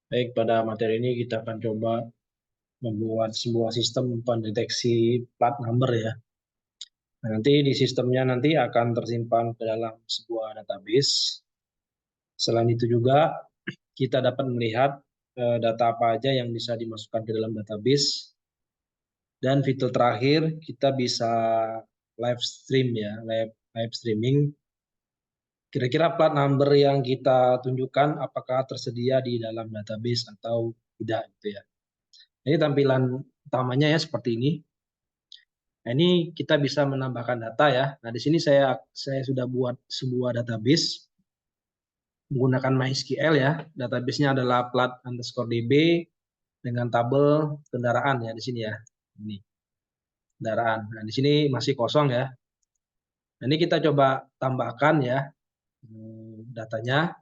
Baik, pada materi ini kita akan coba membuat sebuah sistem pendeteksi plat number ya. Nah, nanti di sistemnya nanti akan tersimpan ke dalam sebuah database. Selain itu juga kita dapat melihat data apa aja yang bisa dimasukkan ke dalam database. Dan fitur terakhir kita bisa live stream ya, live streaming. Kira-kira plat number yang kita tunjukkan apakah tersedia di dalam database atau tidak gitu ya. Ini tampilan utamanya ya seperti ini. Nah, ini kita bisa menambahkan data ya. Nah, di sini saya sudah buat sebuah database menggunakan MySQL ya. Database-nya adalah plat_db dengan tabel kendaraan ya di sini ya. Ini kendaraan. Nah, di sini masih kosong ya. Nah, ini kita coba tambahkan ya datanya.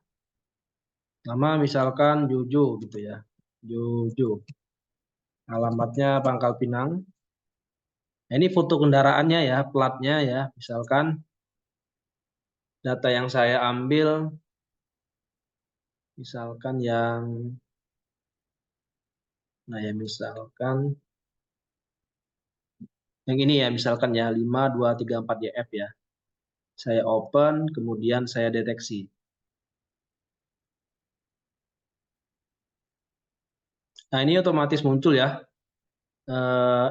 Nama misalkan Jojo gitu ya. Jojo. Alamatnya Pangkal Pinang. Nah, ini foto kendaraannya ya, platnya ya. Misalkan data yang saya ambil misalkan misalkan yang ini ya, misalkan ya 5234YF ya. Saya open, kemudian saya deteksi. Nah, ini otomatis muncul ya.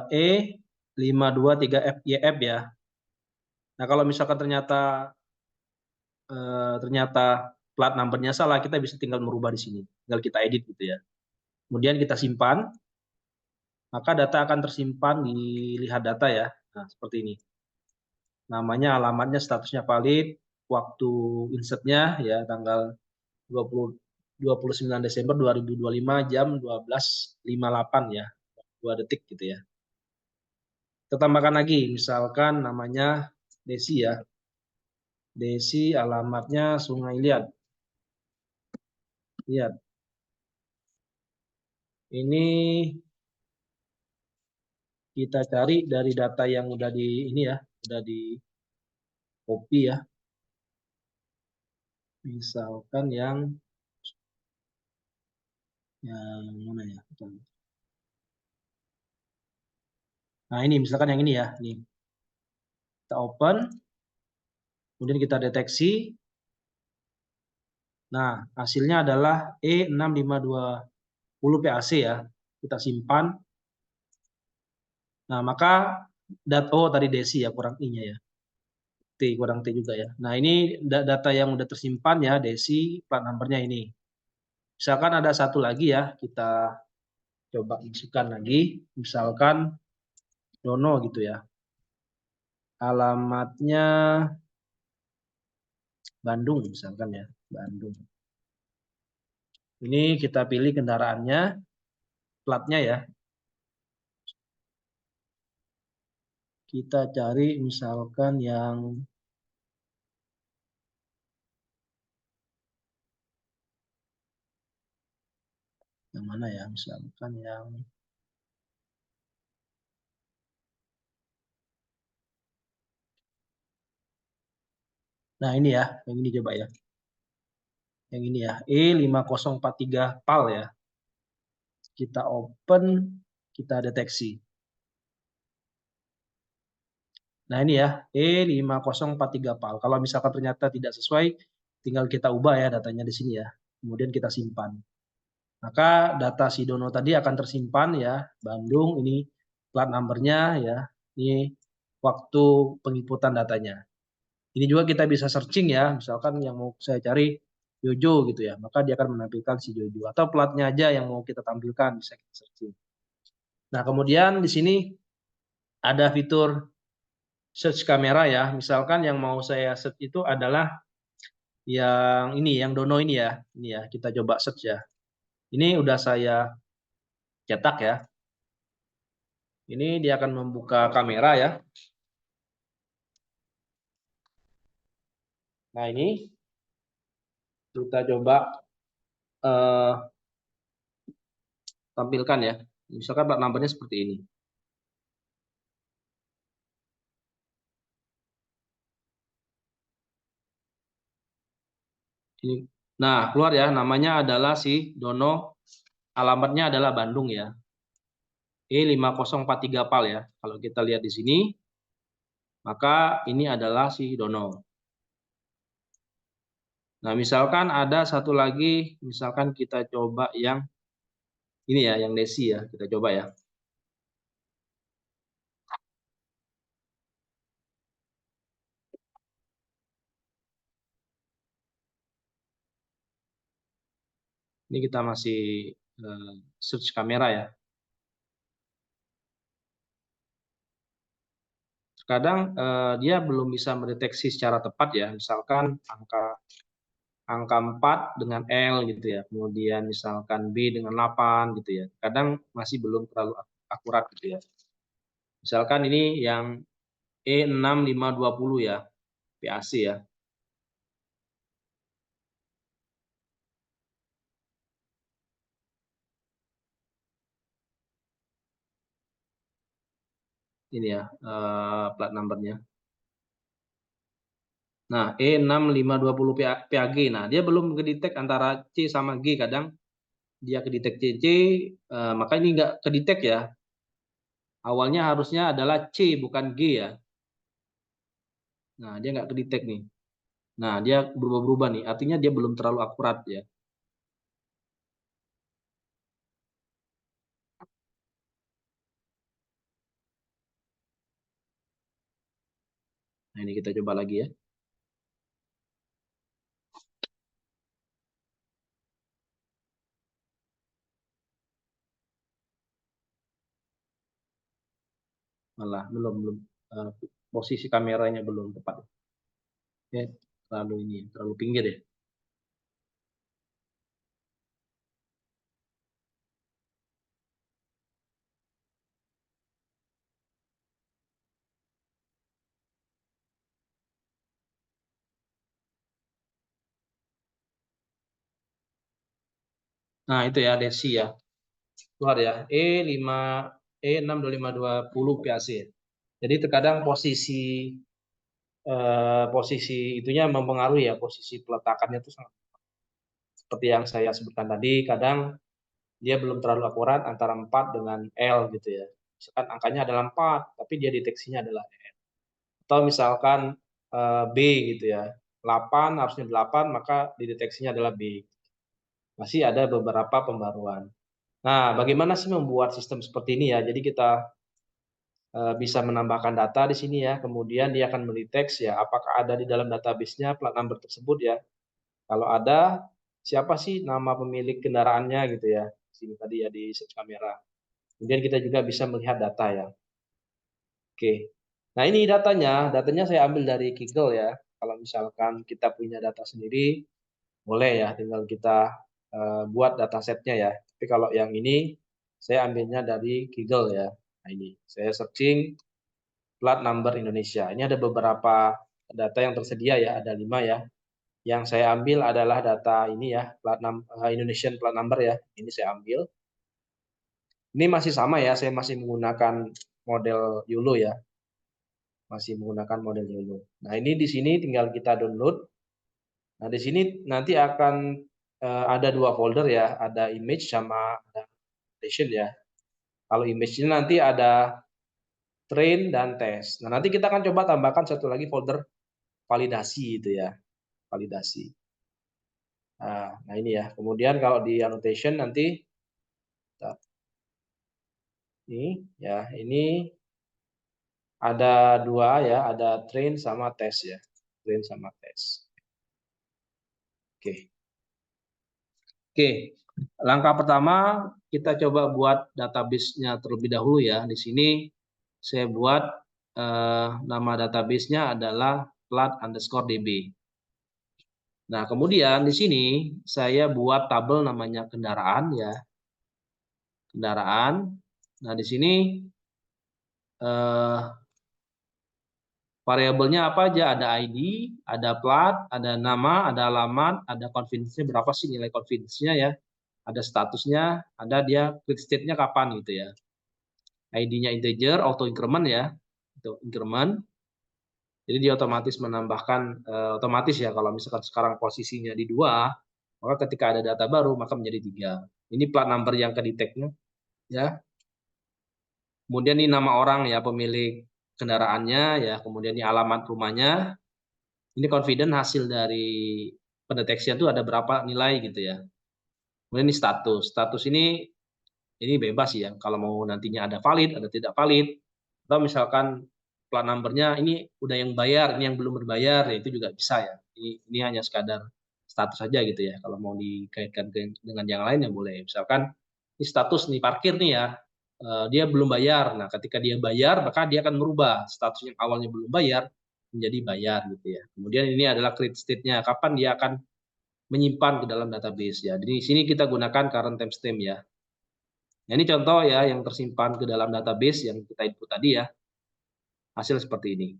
E523YF ya. Nah, kalau misalkan ternyata plat numbernya salah, kita bisa tinggal merubah di sini. Tinggal kita edit gitu ya. Kemudian kita simpan, maka data akan tersimpan di lihat data ya. Nah, seperti ini. Namanya, alamatnya, statusnya valid, waktu insertnya ya tanggal 29 Desember 2025 jam 12.58 ya. 2 detik gitu ya. Kita tambahkan lagi, misalkan namanya Desi ya. Desi, alamatnya Sungai Liat. Lihat. Ini kita cari dari data yang udah di ini ya, udah di copy ya. Misalkan yang mana ya? Nah, ini misalkan yang ini ya, nih. Kita open, kemudian kita deteksi. Nah, hasilnya adalah E6520 PAC ya. Kita simpan. Nah, maka tadi Desi ya, kurang I-nya ya. Kurang T juga ya. Nah, ini data yang udah tersimpan ya, Desi, plat numbernya ini. Misalkan ada satu lagi ya, kita coba masukkan lagi. Misalkan Dono gitu ya. Alamatnya Bandung misalkan ya, Bandung. Ini kita pilih kendaraannya, platnya ya. Kita cari misalkan yang mana ya, misalkan nah ini ya, yang ini coba ya. Yang ini ya, E5043 PAL ya. Kita open, kita deteksi. Nah ini ya, E5043 PAL. Kalau misalkan ternyata tidak sesuai, tinggal kita ubah ya datanya di sini ya. Kemudian kita simpan. Maka data si Dono tadi akan tersimpan ya, Bandung, ini plat numbernya ya, ini waktu penginputan datanya. Ini juga kita bisa searching ya, misalkan yang mau saya cari Jojo gitu ya, maka dia akan menampilkan si Jojo. Atau platnya aja yang mau kita tampilkan, bisa kita searching. Nah, kemudian di sini ada fitur search kamera ya, misalkan yang mau saya search itu adalah yang ini, yang Dono ini ya. Ini ya, kita coba search ya. Ini udah saya cetak ya. Ini dia akan membuka kamera ya. Nah, ini kita coba tampilkan ya. Misalkan plat numbernya seperti ini. Nah, keluar ya, namanya adalah si Dono alamatnya adalah Bandung ya. E5043 PAL ya. Kalau kita lihat di sini, maka ini adalah si Dono. Nah, misalkan ada satu lagi, misalkan kita coba yang ini ya, yang Desi ya, kita coba ya. Ini kita masih search kamera ya. Kadang dia belum bisa mendeteksi secara tepat ya, misalkan angka 4 dengan L gitu ya, kemudian misalkan B dengan 8 gitu ya. Kadang masih belum terlalu akurat gitu ya. Misalkan ini yang E6520 ya, PAC ya. Ini ya plat numbernya. Nah, E6520 PAG. Nah, dia belum kedetek antara C sama G. Kadang dia kedetek CC, maka ini nggak kedetek ya. Awalnya harusnya adalah C bukan G ya. Nah, dia nggak kedetek nih. Nah, dia berubah-berubah nih. Artinya dia belum terlalu akurat ya. Nah, ini kita coba lagi ya. Malah belum eh, posisi kameranya belum tepat. Ya, terlalu ini, terlalu pinggir ya. Nah, itu ya Desi ya. Keluar ya. E6520 PAC. Jadi terkadang posisi itunya mempengaruhi ya, posisi peletakannya itu sangat seperti yang saya sebutkan tadi, kadang dia belum terlalu akurat antara 4 dengan L gitu ya. Misalkan angkanya adalah 4, tapi dia deteksinya adalah L. Atau misalkan B gitu ya. 8 harusnya 8, maka dideteksinya adalah B. Masih ada beberapa pembaruan. Nah, bagaimana sih membuat sistem seperti ini ya? Jadi kita bisa menambahkan data di sini ya, kemudian dia akan mendeteksi ya apakah ada di dalam database-nya plat number tersebut ya. Kalau ada, siapa sih nama pemilik kendaraannya gitu ya. Di sini tadi ya di search kamera. Kemudian kita juga bisa melihat data ya. Oke. Nah, ini datanya saya ambil dari Kaggle ya. Kalau misalkan kita punya data sendiri, boleh ya tinggal kita buat datasetnya ya. Tapi kalau yang ini saya ambilnya dari Kaggle ya. Nah, ini saya searching plat number Indonesia. Ini ada beberapa data yang tersedia ya, ada 5 ya. Yang saya ambil adalah data ini ya, Indonesian plat number ya. Ini saya ambil. Ini masih sama ya, saya masih menggunakan model YOLO ya. Masih menggunakan model YOLO. Nah, ini di sini tinggal kita download. Nah, di sini nanti akan ada 2 folder ya, ada image sama ada application ya. Kalau image-nya nanti ada train dan test. Nah, nanti kita akan coba tambahkan satu lagi folder validasi itu ya, validasi. Nah ini ya. Kemudian kalau di annotation nanti ini ya, ini ada 2 ya, ada train sama test ya. Train sama test. Oke. Oke. Langkah pertama kita coba buat database-nya terlebih dahulu ya. Di sini saya buat nama database-nya adalah plat_db. Nah, kemudian di sini saya buat tabel namanya kendaraan ya. Kendaraan. Nah, di sini variabelnya apa aja? Ada ID, ada plat, ada nama, ada alamat, ada confidence-nya berapa sih nilai confidence-nya ya. Ada statusnya, ada dia quick state-nya kapan gitu ya. ID-nya integer, auto increment ya. Itu increment. Jadi dia otomatis menambahkan otomatis ya kalau misalkan sekarang posisinya di 2, Maka ketika ada data baru, maka menjadi 3. Ini plat number yang kedeteknya, ya. Kemudian ini nama orang ya, pemilik kendaraannya ya, kemudian ini alamat rumahnya. Ini confident hasil dari pendeteksian itu ada berapa nilai gitu ya. Kemudian ini status. Status ini bebas ya. Kalau mau nantinya ada valid, ada tidak valid. Atau misalkan plat number-nya ini udah yang bayar, ini yang belum berbayar, ya itu juga bisa ya. Ini hanya sekadar status saja gitu ya. Kalau mau dikaitkan dengan yang lain ya boleh. Misalkan ini status nih parkir nih ya, dia belum bayar. Nah, ketika dia bayar, maka dia akan merubah status yang awalnya belum bayar menjadi bayar gitu ya. Kemudian ini adalah create state-nya, kapan dia akan menyimpan ke dalam database ya. Jadi di sini kita gunakan current timestamp ya. Nah, ini contoh ya yang tersimpan ke dalam database yang kita input tadi ya. Hasil seperti ini.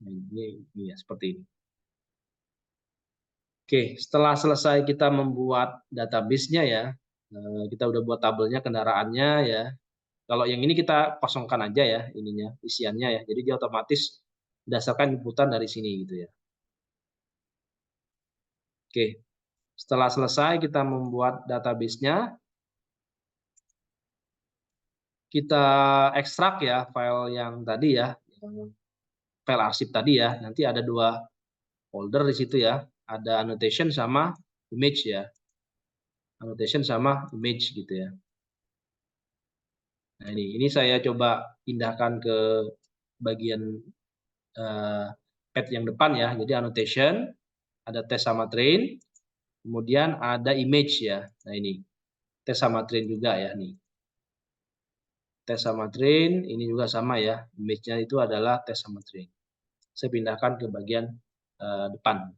Nah, ini ya seperti ini. Oke, setelah selesai kita membuat database-nya ya, kita udah buat tabelnya, kendaraannya ya. Kalau yang ini kita kosongkan aja ya ininya, isiannya ya. Jadi dia otomatis berdasarkan inputan dari sini gitu ya. Oke, setelah selesai kita membuat database-nya, kita ekstrak ya file yang tadi ya, file arsip tadi ya. Nanti ada 2 folder di situ ya. Ada annotation sama image ya. Annotation sama image gitu ya. Nah, ini saya coba pindahkan ke bagian pad yang depan ya. Jadi annotation, ada test sama train, kemudian ada image ya. Nah, ini test sama train juga ya nih. Test sama train, ini juga sama ya. Image-nya itu adalah test sama train. Saya pindahkan ke bagian depan.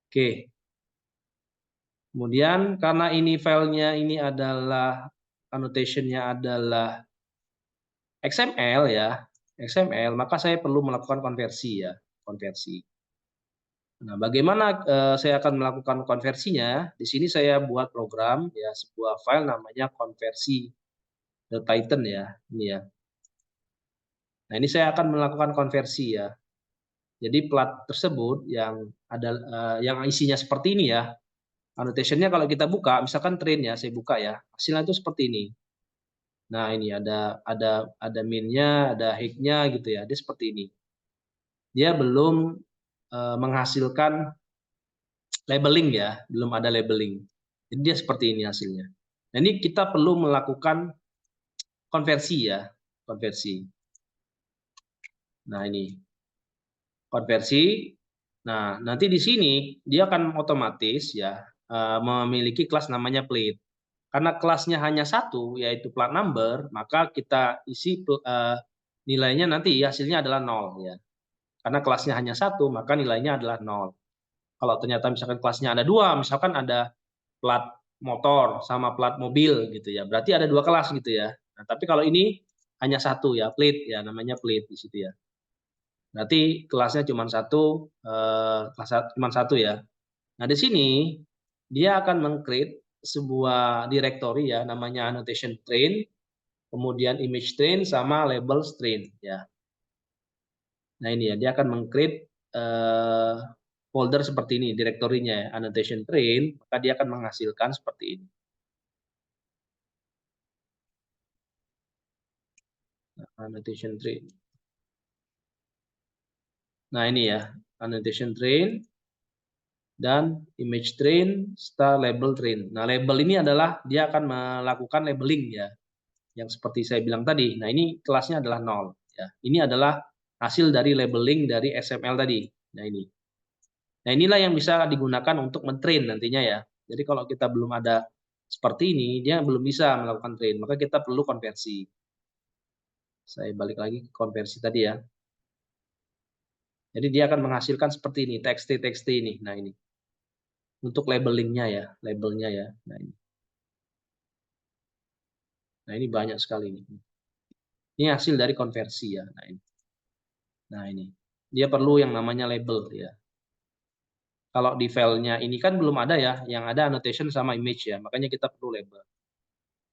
Oke. Kemudian karena ini filenya ini adalah annotation-nya adalah XML ya, XML, maka saya perlu melakukan konversi ya, konversi. Nah, bagaimana saya akan melakukan konversinya? Di sini saya buat program ya, sebuah file namanya conversi.python ya, ini ya. Nah, ini saya akan melakukan konversi ya. Jadi plat tersebut yang ada yang isinya seperti ini ya. Annotation-nya kalau kita buka, misalkan train ya, saya buka ya. Hasilnya itu seperti ini. Nah, ini ada min-nya, ada height-nya gitu ya. Dia seperti ini. Dia belum menghasilkan labeling ya, belum ada labeling. Jadi dia seperti ini hasilnya. Nah, ini kita perlu melakukan konversi ya, konversi. Nah, ini konversi. Nah, nanti di sini dia akan otomatis ya memiliki kelas namanya plate. Karena kelasnya hanya satu, yaitu plat number, maka kita isi nilainya nanti hasilnya adalah 0 ya. Karena kelasnya hanya satu, maka nilainya adalah 0. Kalau ternyata misalkan kelasnya ada 2, misalkan ada plat motor sama plat mobil gitu ya, berarti ada 2 kelas gitu ya. Nah, tapi kalau ini hanya satu ya, plate ya, namanya plate di situ ya. Berarti kelasnya cuma satu, kelas cuma satu ya. Nah, di sini dia akan meng-create sebuah directory ya, namanya annotation train, kemudian image train sama label train ya. Nah, ini ya, dia akan meng-create folder seperti ini, direktorinya ya, annotation train, maka dia akan menghasilkan seperti ini. Nah, annotation train. Nah, ini ya, annotation train dan image train serta label train. Nah, label ini adalah dia akan melakukan labeling ya, yang seperti saya bilang tadi. Nah, ini kelasnya adalah 0 ya. Ini adalah hasil dari labeling dari XML tadi. Nah, ini. Nah, inilah yang bisa digunakan untuk men-train nantinya ya. Jadi kalau kita belum ada seperti ini, dia belum bisa melakukan train, maka kita perlu konversi. Saya balik lagi ke konversi tadi ya. Jadi dia akan menghasilkan seperti ini, txt ini. Nah, ini. Untuk labelingnya ya, labelnya ya. Nah, ini. Nah, ini banyak sekali ini. Ini hasil dari konversi ya. Nah, ini. Nah, ini. Dia perlu yang namanya label ya. Kalau di filenya ini kan belum ada ya, yang ada annotation sama image ya, makanya kita perlu label.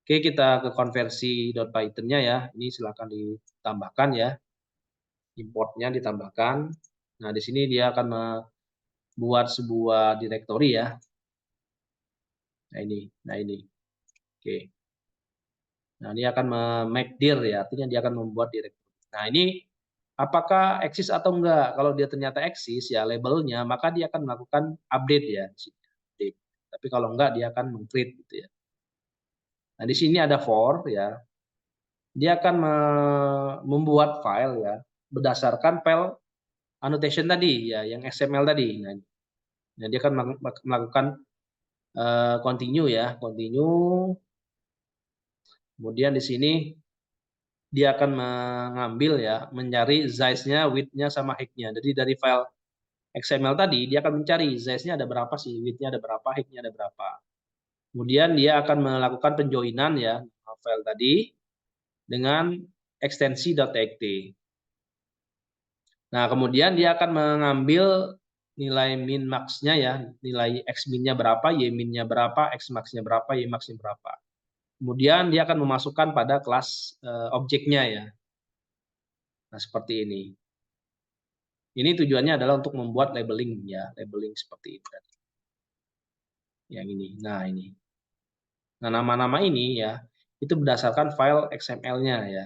Oke, kita ke konversi.python-nya ya. Ini silakan ditambahkan ya. Importnya ditambahkan. Nah, di sini dia akan buat sebuah directory ya. Nah ini. Oke. Nah, dia akan make dir ya, artinya dia akan membuat directory. Nah, ini apakah eksis atau enggak? Kalau dia ternyata eksis ya labelnya, maka dia akan melakukan update ya. Update. Tapi kalau enggak dia akan meng-create gitu ya. Nah, di sini ada for ya. Dia akan membuat file ya berdasarkan file annotation tadi ya, yang XML tadi. Nah, dia akan melakukan continue ya, continue. Kemudian di sini dia akan mengambil ya, mencari size-nya, width-nya, sama height-nya. Jadi dari file XML tadi, dia akan mencari size-nya ada berapa sih, width-nya ada berapa, height-nya ada berapa. Kemudian dia akan melakukan penjoinan ya, file tadi dengan ekstensi .txt. Nah, kemudian dia akan mengambil nilai min max-nya ya, nilai x min-nya berapa, y min-nya berapa, x max-nya berapa, y max-nya berapa. Kemudian dia akan memasukkan pada kelas objeknya ya. Nah, seperti ini. Ini tujuannya adalah untuk membuat labeling ya, labeling seperti itu. Yang ini. Nah, ini. Nah, nama-nama ini ya, itu berdasarkan file XML-nya ya.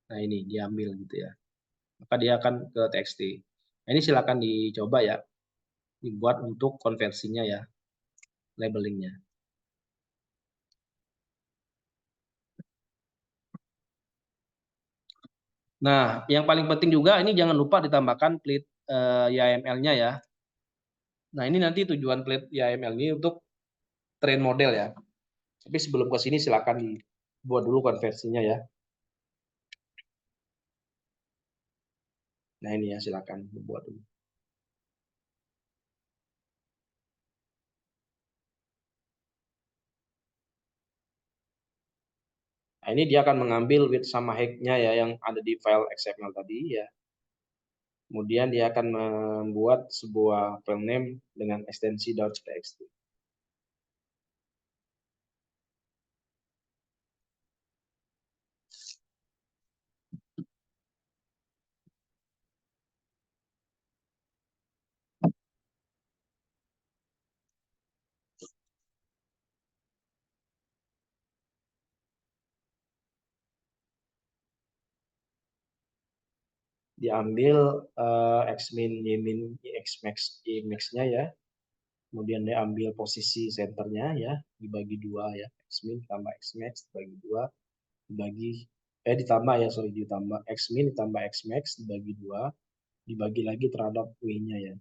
Nah, ini diambil gitu ya. Maka dia akan ke txt. Nah, ini silakan dicoba ya, dibuat untuk konversinya ya, labelingnya. Nah, yang paling penting juga ini jangan lupa ditambahkan plate YAML-nya ya. Nah, ini nanti tujuan plate YAML ini untuk train model ya. Tapi sebelum ke sini silakan dibuat dulu konversinya ya. Nah, ini ya silakan dibuat dulu. Nah, ini dia akan mengambil width sama height-nya ya yang ada di file XML tadi ya. Kemudian dia akan membuat sebuah file name dengan ekstensi .txt. Diambil xmin, ymin, xmax, ymax-nya ya. Kemudian dia ambil posisi centernya ya, dibagi 2 ya, xmin tambah xmax dibagi 2, ditambah ya, ditambah xmin ditambah xmax dibagi 2, dibagi lagi terhadap w-nya ya.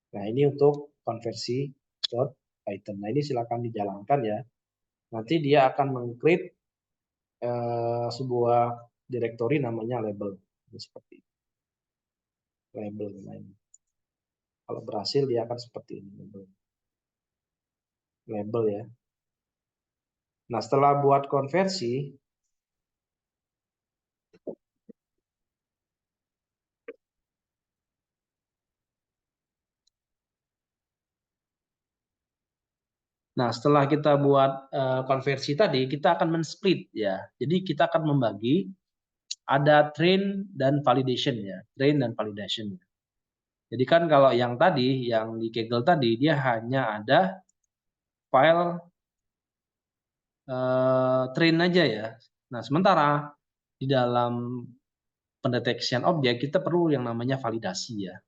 Nah, ini untuk konversi .python. Nah, ini silakan dijalankan ya. Nanti dia akan meng-create sebuah directory namanya label. Ini seperti itu. Label. Nah, ini. Kalau berhasil dia akan seperti ini. Label ya. Nah, setelah buat konversi, nah, setelah kita buat konversi tadi, kita akan men-split ya. Jadi kita akan membagi ada train dan validation ya, train dan validation. Jadi kan kalau yang tadi, yang di Kaggle tadi, dia hanya ada file train aja ya. Nah, sementara di dalam pendeteksian objek kita perlu yang namanya validasi ya.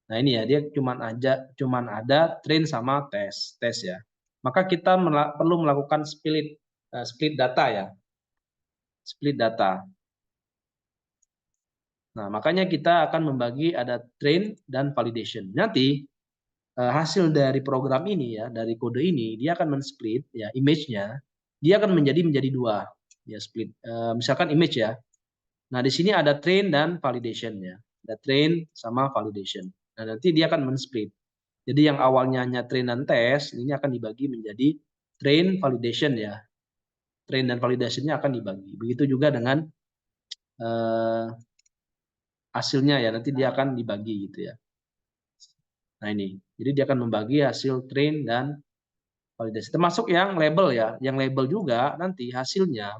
Nah, ini ya, dia cuman ada train sama tes ya. Maka kita perlu melakukan split data ya. Split data. Nah, makanya kita akan membagi ada train dan validation. Nanti hasil dari program ini ya, dari kode ini, dia akan men-split ya image-nya, dia akan menjadi 2 ya, split. Misalkan image ya. Nah, di sini ada train dan validation ya. Ada train sama validation. Nah, nanti dia akan men-split. Jadi yang awalnya hanya train dan test, ini akan dibagi menjadi train validation ya. Train dan validation-nya akan dibagi. Begitu juga dengan hasilnya ya, nanti dia akan dibagi gitu ya. Nah, ini Jadi dia akan membagi hasil train dan validasi. Termasuk yang label ya. Yang label juga nanti hasilnya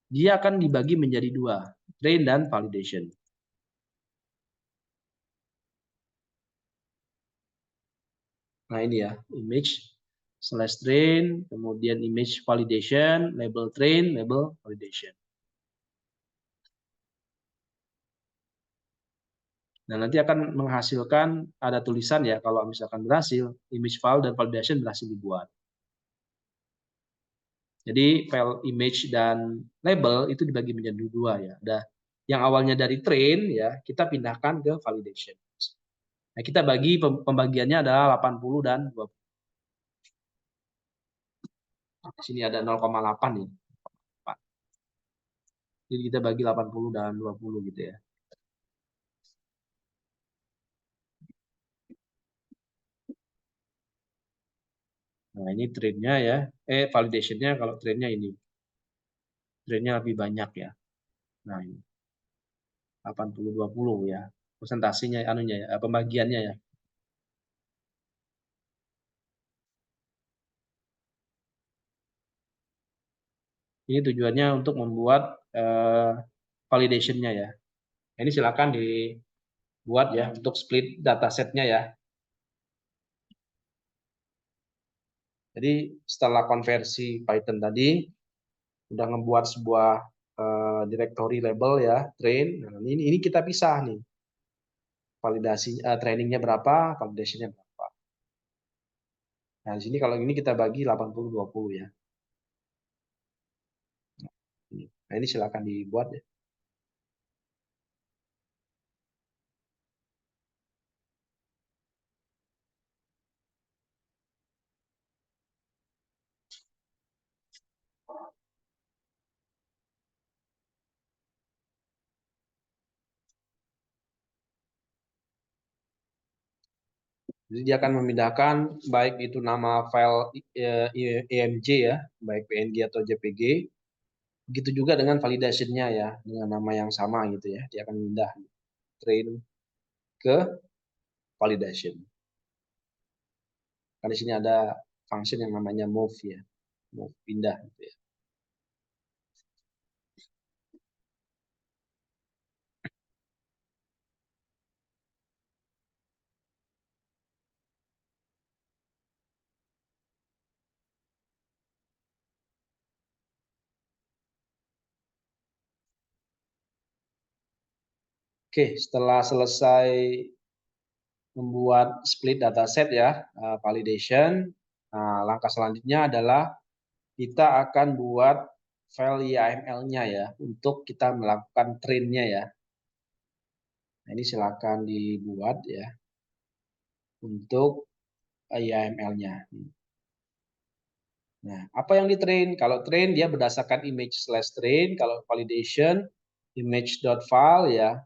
dia akan dibagi menjadi dua, train dan validation. Nah ini ya, image slash train, kemudian image validation, label train, label validation. Nah, nanti akan menghasilkan ada tulisan ya, kalau misalkan berhasil, image file dan validation berhasil dibuat. Jadi file image dan label itu dibagi menjadi dua ya. Ada yang awalnya dari train ya, kita pindahkan ke validation. Nah, kita bagi pembagiannya adalah 80 dan 20. Di sini ada 0,8 nih. Jadi kita bagi 80 dan 20 gitu ya. Nah, ini trainnya ya. Validationnya kalau trainnya ini. Trainnya lebih banyak ya. Nah, ini 80-20 ya. Presentasinya, anunya ya, pembagiannya ya. Ini tujuannya untuk membuat validation-nya ya. Ini silakan dibuat ya untuk split datasetnya ya. Jadi setelah konversi Python tadi, udah ngebuat sebuah directory label ya, train. Nah, ini kita pisah nih. Validasi trainingnya berapa, validation-nya berapa. Nah, di sini kalau ini kita bagi 80-20 ya. Nah, ini silakan dibuat ya. Jadi dia akan memindahkan baik itu nama file IMG ya, baik PNG atau JPG. Begitu juga dengan validation-nya ya, dengan nama yang sama gitu ya. Dia akan pindah train ke validation. Karena di sini ada function yang namanya move ya, move pindah gitu ya. Oke, setelah selesai membuat split dataset ya, validation, nah, langkah selanjutnya adalah kita akan buat file YAML-nya ya, untuk kita melakukan train-nya ya. Nah, ini silakan dibuat ya, untuk YAML-nya. Nah, apa yang di-train? Kalau train dia berdasarkan image slash train, kalau validation image.file ya.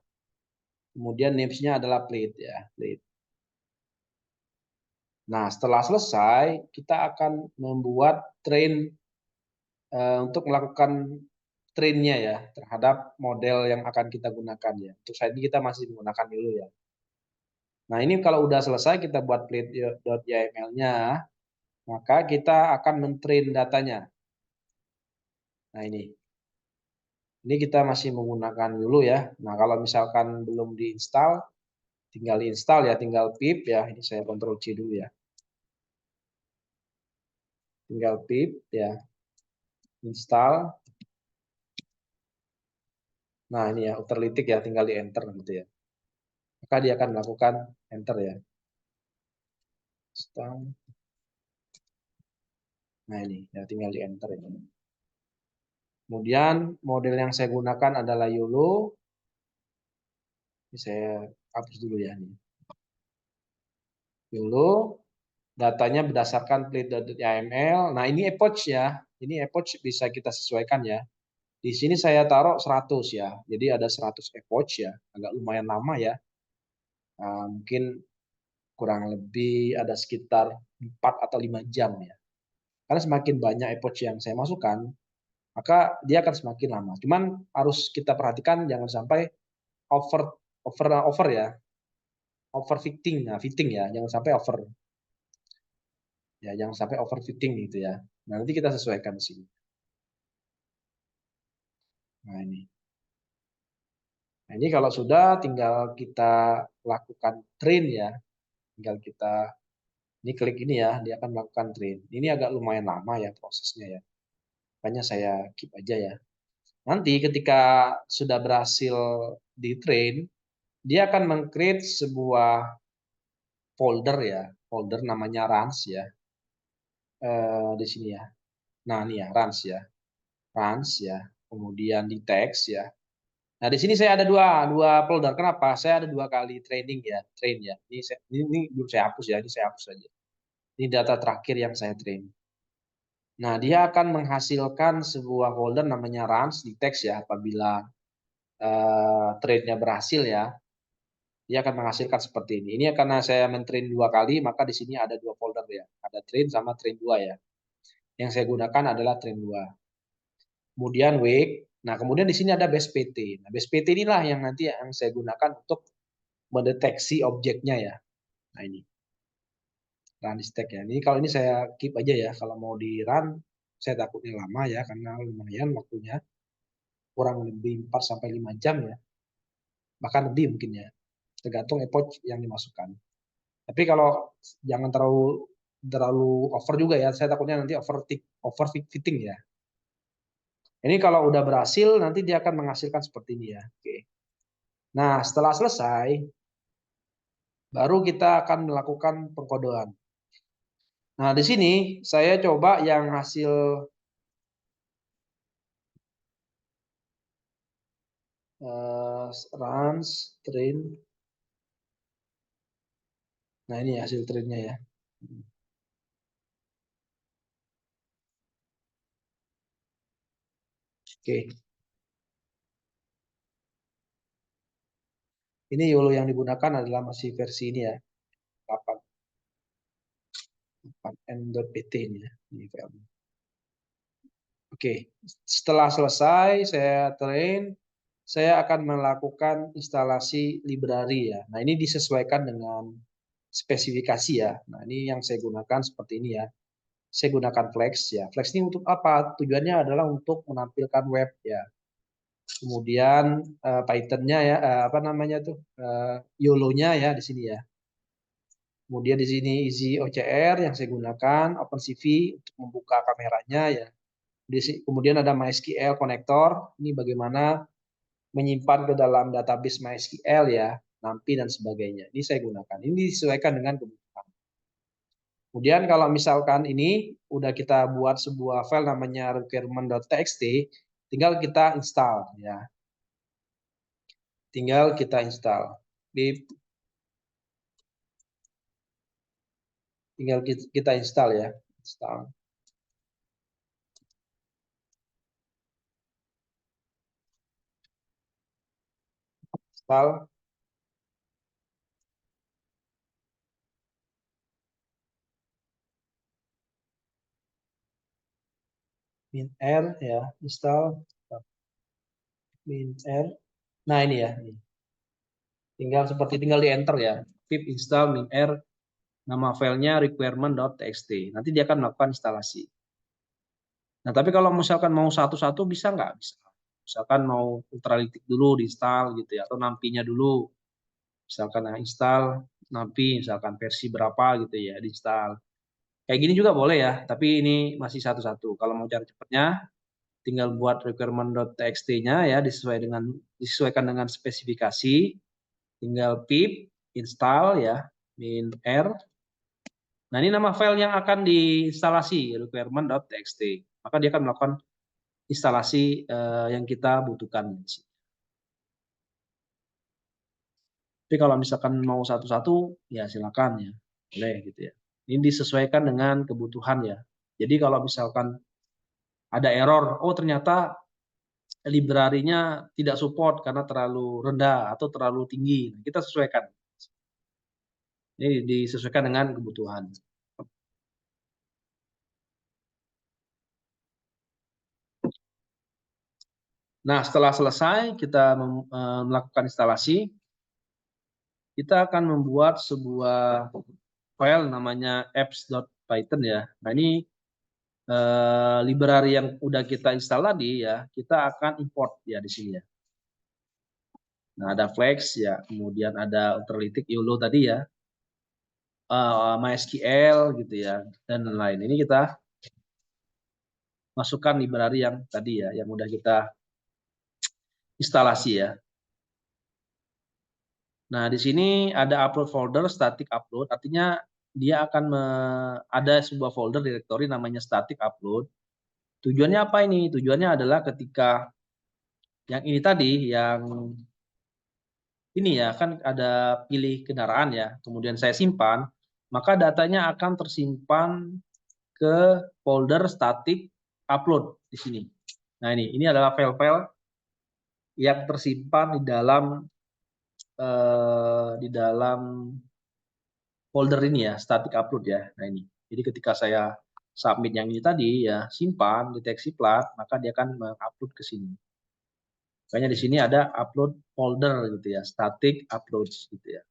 Kemudian names-nya adalah plate ya, plate. Nah, setelah selesai kita akan membuat train untuk melakukan trainnya ya terhadap model yang akan kita gunakan ya. Untuk saat ini kita masih menggunakan dulu ya. Nah, ini kalau udah selesai kita buat plate.yml-nya, maka kita akan men-train datanya. Nah, ini kita masih menggunakan dulu ya. Nah, kalau misalkan belum diinstal, tinggal install ya, tinggal pip ya. Ini saya Ctrl C dulu ya. Tinggal pip ya, install. Nah, ini ya, uterlitik ya, tinggal di enter gitu ya. Maka dia akan melakukan enter ya. Install. Nah, ini ya, tinggal di enter ya. Kemudian model yang saya gunakan adalah YOLO. Ini saya hapus dulu ya. YOLO, datanya berdasarkan plate.yml. Nah, ini epoch ya. Ini epoch bisa kita sesuaikan ya. Di sini saya taruh 100 ya. Jadi ada 100 epoch ya. Agak lumayan lama ya. Mungkin kurang lebih ada sekitar 4 atau 5 jam ya. Karena semakin banyak epoch yang saya masukkan, maka dia akan semakin lama. Cuman harus kita perhatikan jangan sampai over ya, over fitting, nah fitting ya, jangan sampai over. Ya, jangan sampai overfitting gitu ya. Nah, nanti kita sesuaikan di sini. Nah, ini. Nah, ini kalau sudah tinggal kita lakukan train ya. Tinggal kita ini klik ini ya, dia akan melakukan train. Ini agak lumayan lama ya prosesnya ya. Makanya saya keep aja ya. Nanti ketika sudah berhasil di train, dia akan meng-create sebuah folder ya, folder namanya runs ya. Di sini ya. Nah, ini ya, runs ya. Runs ya. Kemudian di text ya. Nah, di sini saya ada dua folder. Kenapa? Saya ada 2 kali training ya, train ya. Ini belum saya hapus ya, ini saya hapus saja. Ini data terakhir yang saya train. Nah, dia akan menghasilkan sebuah folder namanya runs di text ya, apabila trade-nya berhasil ya. Dia akan menghasilkan seperti ini. Ini karena saya men-train 2 kali, maka di sini ada 2 folder ya. Ada train sama train 2 ya. Yang saya gunakan adalah train 2. Kemudian wake. Nah, kemudian di sini ada base PT. Nah, base PT inilah yang nanti yang saya gunakan untuk mendeteksi objeknya ya. Nah, ini. Run stack ya. Ini kalau ini saya keep aja ya. Kalau mau di run, saya takutnya lama ya, karena lumayan waktunya. Kurang lebih 4 sampai 5 jam ya. Bahkan lebih mungkin ya. Tergantung epoch yang dimasukkan. Tapi kalau jangan terlalu over juga ya. Saya takutnya nanti overfitting ya. Ini kalau udah berhasil, nanti dia akan menghasilkan seperti ini ya. Oke. Nah, setelah selesai, baru kita akan melakukan pengkodean. Nah, di sini saya coba yang hasil runs, train. Nah, ini hasil trainnya ya. Oke. Ini YOLO yang digunakan adalah masih versi ini ya. 8n.pt ini ya. Ini filenya. Oke, setelah selesai saya train, saya akan melakukan instalasi library ya. Nah, ini disesuaikan dengan spesifikasi ya. Nah, ini yang saya gunakan seperti ini ya. Saya gunakan Flex ya. Flex ini untuk apa? Tujuannya adalah untuk menampilkan web ya. Kemudian Python-nya ya, apa namanya tuh, YOLO-nya ya di sini ya. Kemudian di sini Easy OCR yang saya gunakan, OpenCV untuk membuka kameranya ya. Kemudian ada MySQL connector, ini bagaimana menyimpan ke dalam database MySQL ya, NumPy dan sebagainya. Ini saya gunakan. Ini disesuaikan dengan kebutuhan. Kemudian kalau misalkan ini udah kita buat sebuah file namanya requirement.txt, tinggal kita install ya. Tinggal kita install. Tinggal kita install ya. Install. Install. min-r ya, install min-r. Nah, ini ya. Tinggal di enter ya. Pip install min-r, nama filenya requirement.txt. Nanti dia akan melakukan instalasi. Nah, tapi kalau misalkan mau satu-satu bisa nggak? Bisa. Misalkan mau ultralitik dulu diinstal gitu ya, atau nampinya dulu. Misalkan install nampi, misalkan versi berapa gitu ya, diinstal. Kayak gini juga boleh ya, tapi ini masih satu-satu. Kalau mau cara cepatnya, tinggal buat requirement.txt-nya ya, disesuaikan dengan spesifikasi. Tinggal pip install ya, min-r. Nah, ini nama file yang akan diinstalasi, requirement.txt. Maka dia akan melakukan instalasi yang kita butuhkan. Tapi kalau misalkan mau satu-satu, ya silakan ya, boleh gitu ya. Ini disesuaikan dengan kebutuhan ya. Jadi kalau misalkan ada error, oh ternyata library-nya tidak support karena terlalu rendah atau terlalu tinggi, kita sesuaikan. Ini disesuaikan dengan kebutuhan. Nah, setelah selesai kita melakukan instalasi, kita akan membuat sebuah file namanya apps Python ya. Nah ini library yang udah kita install tadi ya, kita akan import ya di sini ya. Nah ada Flex ya, kemudian ada Ultralytic YOLO tadi ya, MySQL gitu ya, dan lain-lain. Ini kita masukkan library yang tadi ya, yang udah kita instalasi ya. Nah, di sini ada upload folder, static upload, artinya dia akan ada sebuah folder directory namanya static upload. Tujuannya apa ini? Tujuannya adalah ketika yang ini tadi, yang ini ya, kan ada pilih kendaraan ya, kemudian saya simpan, maka datanya akan tersimpan ke folder static upload di sini. Nah ini adalah file-file yang tersimpan di dalam folder ini ya, static upload ya. Nah ini, jadi ketika saya submit yang ini tadi ya, simpan deteksi plat, maka dia akan mengupload ke sini. Makanya di sini ada upload folder gitu ya, static uploads gitu ya.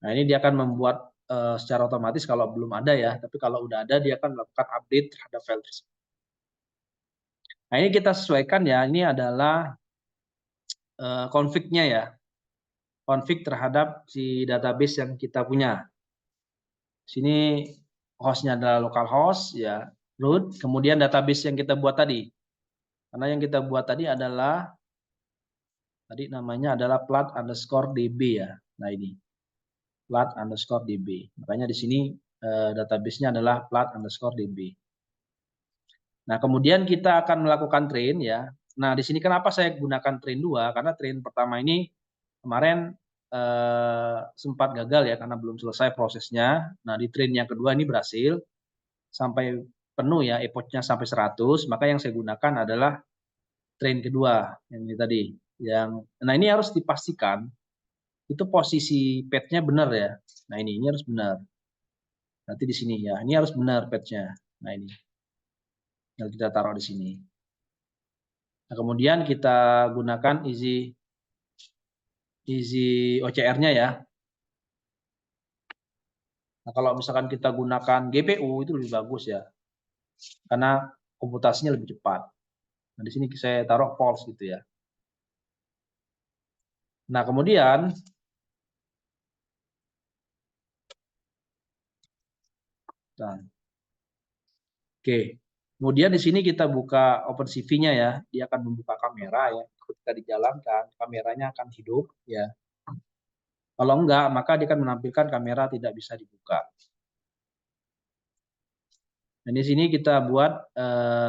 Nah ini dia akan membuat secara otomatis kalau belum ada ya, tapi kalau udah ada dia akan melakukan update terhadap file tersebut. Nah ini kita sesuaikan ya, ini adalah config-nya ya, config terhadap si database yang kita punya. Sini hostnya adalah localhost ya, root, kemudian database yang kita buat tadi. Karena yang kita buat tadi adalah namanya adalah plat_db ya. Nah ini plat_db. Makanya di sini database-nya adalah plat_db. Nah, kemudian kita akan melakukan train ya. Nah, di sini kenapa saya gunakan train 2? Karena train pertama ini kemarin sempat gagal ya karena belum selesai prosesnya. Nah, di train yang kedua ini berhasil sampai penuh ya, epoch-nya sampai 100, maka yang saya gunakan adalah train kedua yang ini tadi. Nah ini harus dipastikan itu posisi page-nya benar ya. Nah ini harus benar. Nanti di sini ya, ini harus benar page-nya. Nah ini yang kita taruh di sini. Nah kemudian kita gunakan easy OCR-nya ya. Nah kalau misalkan kita gunakan GPU itu lebih bagus ya, karena komputasinya lebih cepat. Nah di sini saya taruh false gitu ya. Nah kemudian oke. Kemudian di sini kita buka OpenCV-nya ya. Dia akan membuka kamera ya. Ketika dijalankan, kameranya akan hidup ya. Kalau enggak, maka dia akan menampilkan kamera tidak bisa dibuka. Dan di sini kita buat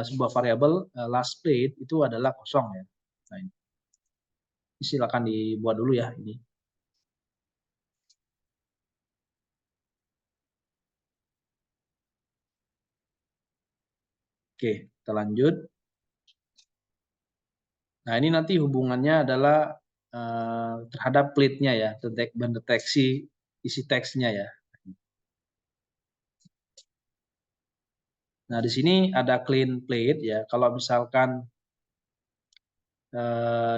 sebuah variabel last plate itu adalah kosong ya. Nah, ini silakan dibuat dulu ya ini. Oke, kita lanjut. Nah, ini nanti hubungannya adalah terhadap plate-nya ya, mendeteksi isi teksnya ya. Nah, di sini ada clean plate ya. Kalau misalkan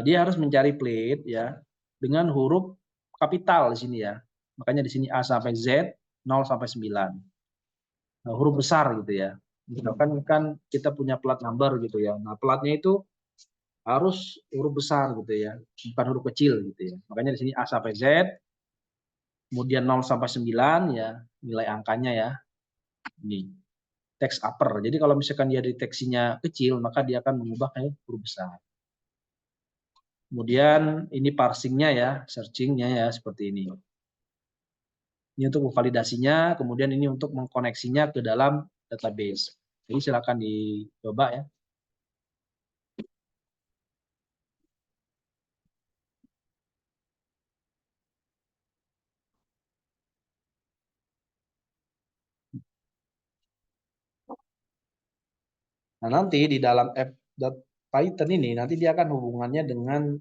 dia harus mencari plate ya dengan huruf kapital di sini ya. Makanya di sini A sampai Z, 0 sampai 9. Nah, huruf besar gitu ya. Misalkan kan kita punya plat number gitu ya. Nah, platnya itu harus huruf besar gitu ya, bukan huruf kecil gitu ya. Makanya di sini A sampai Z, kemudian 0 sampai 9 ya, nilai angkanya ya. Ini teks upper. Jadi kalau misalkan dia deteksinya kecil, maka dia akan mengubah ke huruf besar. Kemudian ini parsingnya ya, searchingnya ya seperti ini. Ini untuk validasinya, kemudian ini untuk mengkoneksinya ke dalam database. Jadi silakan dicoba ya. Nah nanti di dalam app.python ini nanti dia akan hubungannya dengan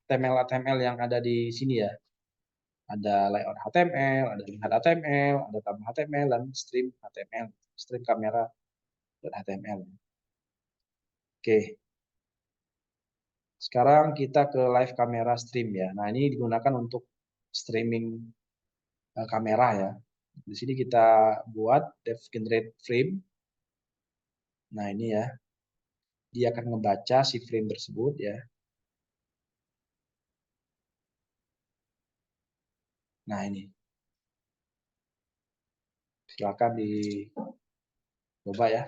HTML yang ada di sini ya. Ada layout HTML, ada link HTML, ada tambah HTML, dan stream HTML, stream kamera HTML. Oke, sekarang kita ke live camera stream ya. Nah ini digunakan untuk streaming kamera ya. Di sini kita buat dev generate frame. Nah, ini ya. Dia akan membaca si frame tersebut ya. Nah, ini. Silakan dicoba ya.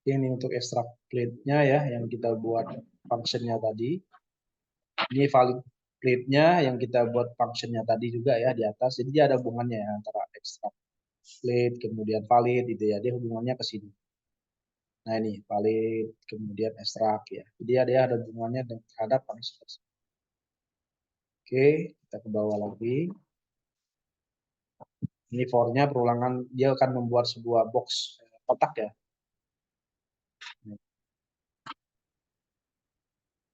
Ini untuk ekstrak plate-nya ya, yang kita buat function-nya tadi. Ini valid plate-nya yang kita buat function-nya tadi juga ya di atas. Jadi dia ada hubungannya ya, antara ekstrak plate kemudian valid gitu ya. Dia hubungannya ke sini. Nah, ini valid kemudian ekstrak ya. Jadi dia ada hubungannya terhadap function. Oke, kita ke bawah lagi. Ini for-nya perulangan, dia akan membuat sebuah box kotak ya.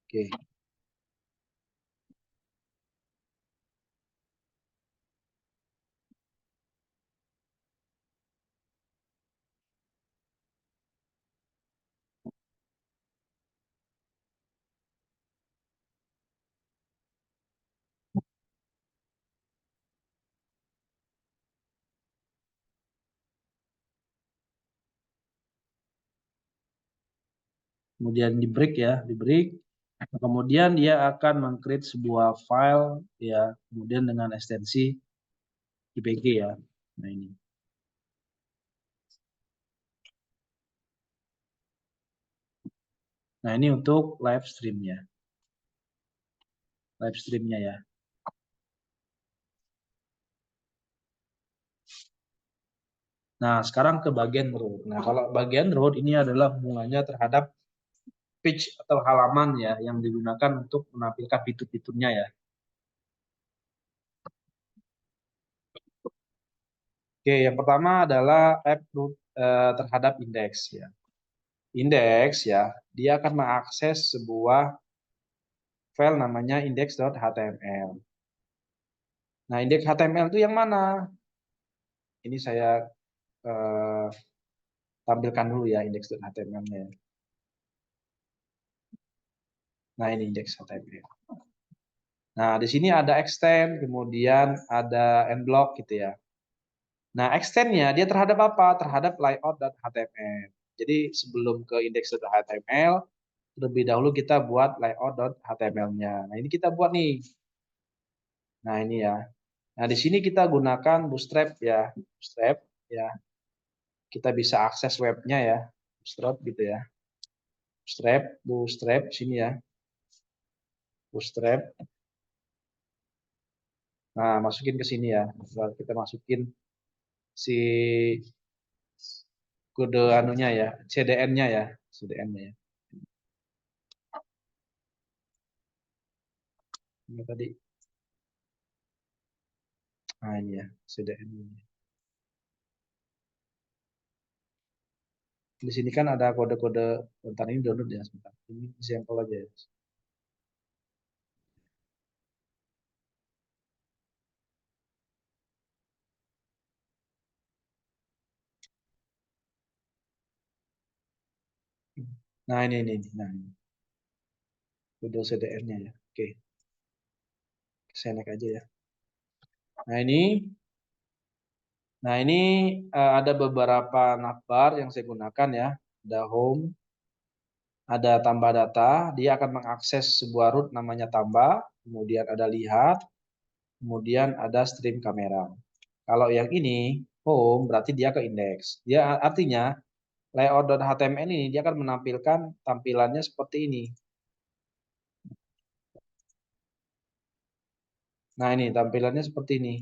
Oke. Kemudian di break ya, di break. Kemudian dia akan meng-create sebuah file ya, kemudian dengan ekstensi IPG ya. Nah, ini. Nah, ini untuk live stream-nya. Live stream-nya ya. Nah, sekarang ke bagian root. Nah, kalau bagian root ini adalah hubungannya terhadap page atau halaman ya yang digunakan untuk menampilkan fitur-fiturnya ya. Oke, yang pertama adalah app root terhadap indeks ya. Indeks ya, dia akan mengakses sebuah file namanya index.html. Nah, indeks HTML itu yang mana? Ini saya eh, tampilkan dulu ya index.html-nya. Nah, ini indeks HTML. Nah, di sini ada extend, kemudian ada end block gitu ya. Nah, extend-nya dia terhadap apa? Terhadap layout.html. Jadi sebelum ke index.html, terlebih dahulu kita buat layout.html-nya. Nah, ini kita buat nih. Nah, ini ya. Nah, di sini kita gunakan Bootstrap ya. Bootstrap ya. Kita bisa akses webnya ya. Bootstrap gitu ya. Bootstrap sini ya. Bootstrap. Nah, masukin ke sini ya. Kita masukin si kode anunya ya, CDN-nya ya, CDN-nya ya. Ini tadi. Nah, ini ya, CDN-nya. Di sini kan ada kode-kode, bentar ini download ya sebentar. Ini sampel aja ya. Nah, ini. Nah, ini. Kode CDN-nya ya. Oke. Saya naik aja ya. Nah, ini ada beberapa navbar yang saya gunakan ya. Ada home, ada tambah data, dia akan mengakses sebuah root namanya tambah, kemudian ada lihat, kemudian ada stream kamera. Kalau yang ini home berarti dia ke indeks. Dia artinya layout.html ini dia akan menampilkan tampilannya seperti ini. Nah, ini tampilannya seperti ini.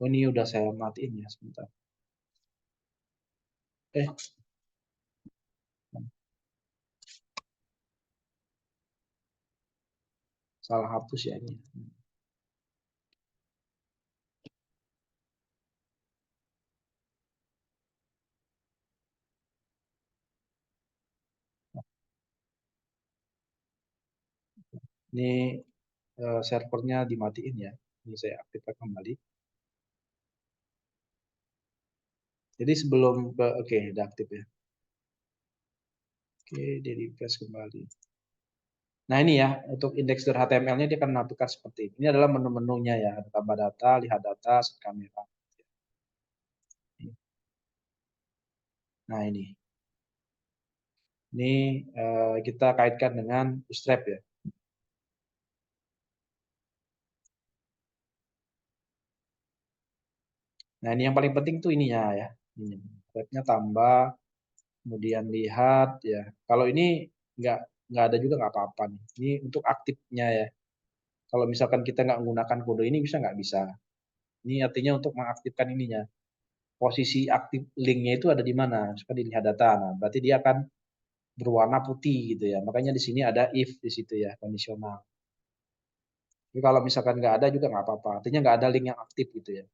Oh, ini udah saya matiin ya sebentar. Eh, salah hapus ya ini. Ini servernya dimatiin ya. Ini saya aktifkan kembali. Jadi sebelum ke, oke, udah aktif ya. Oke, di refresh kembali. Nah ini ya, untuk index.html-nya dia akan menampilkan seperti ini. Ini adalah menu-menunya ya, ada tambah data, lihat data, set kamera. Nah ini kita kaitkan dengan Bootstrap ya. Nah ini yang paling penting tuh ininya ya. Ini tabnya tambah, kemudian lihat ya. Kalau ini nggak nggak ada juga nggak apa-apa nih. Ini untuk aktifnya ya. Kalau misalkan kita nggak menggunakan kode ini bisa nggak bisa. Ini artinya untuk mengaktifkan ininya. Posisi aktif linknya itu ada di mana? Misalkan dilihat data. Nah, berarti dia akan berwarna putih gitu ya. Makanya di sini ada if di situ ya, kondisional. Tapi kalau misalkan nggak ada juga nggak apa-apa. Artinya nggak ada link yang aktif gitu ya.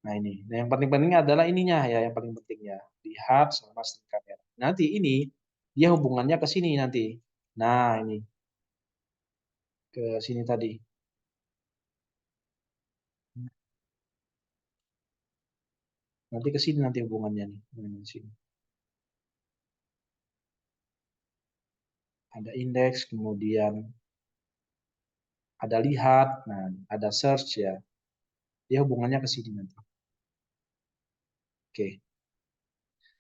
Nah ini. Nah yang paling penting adalah ininya ya, yang paling penting ya. Lihat sama string kamera. Nanti ini dia hubungannya ke sini nanti. Nah ini ke sini tadi. Nanti ke sini nanti hubungannya nih. Nah, di sini. Ada indeks, kemudian ada lihat, nah ada search ya. Dia hubungannya ke sini nanti. Oke.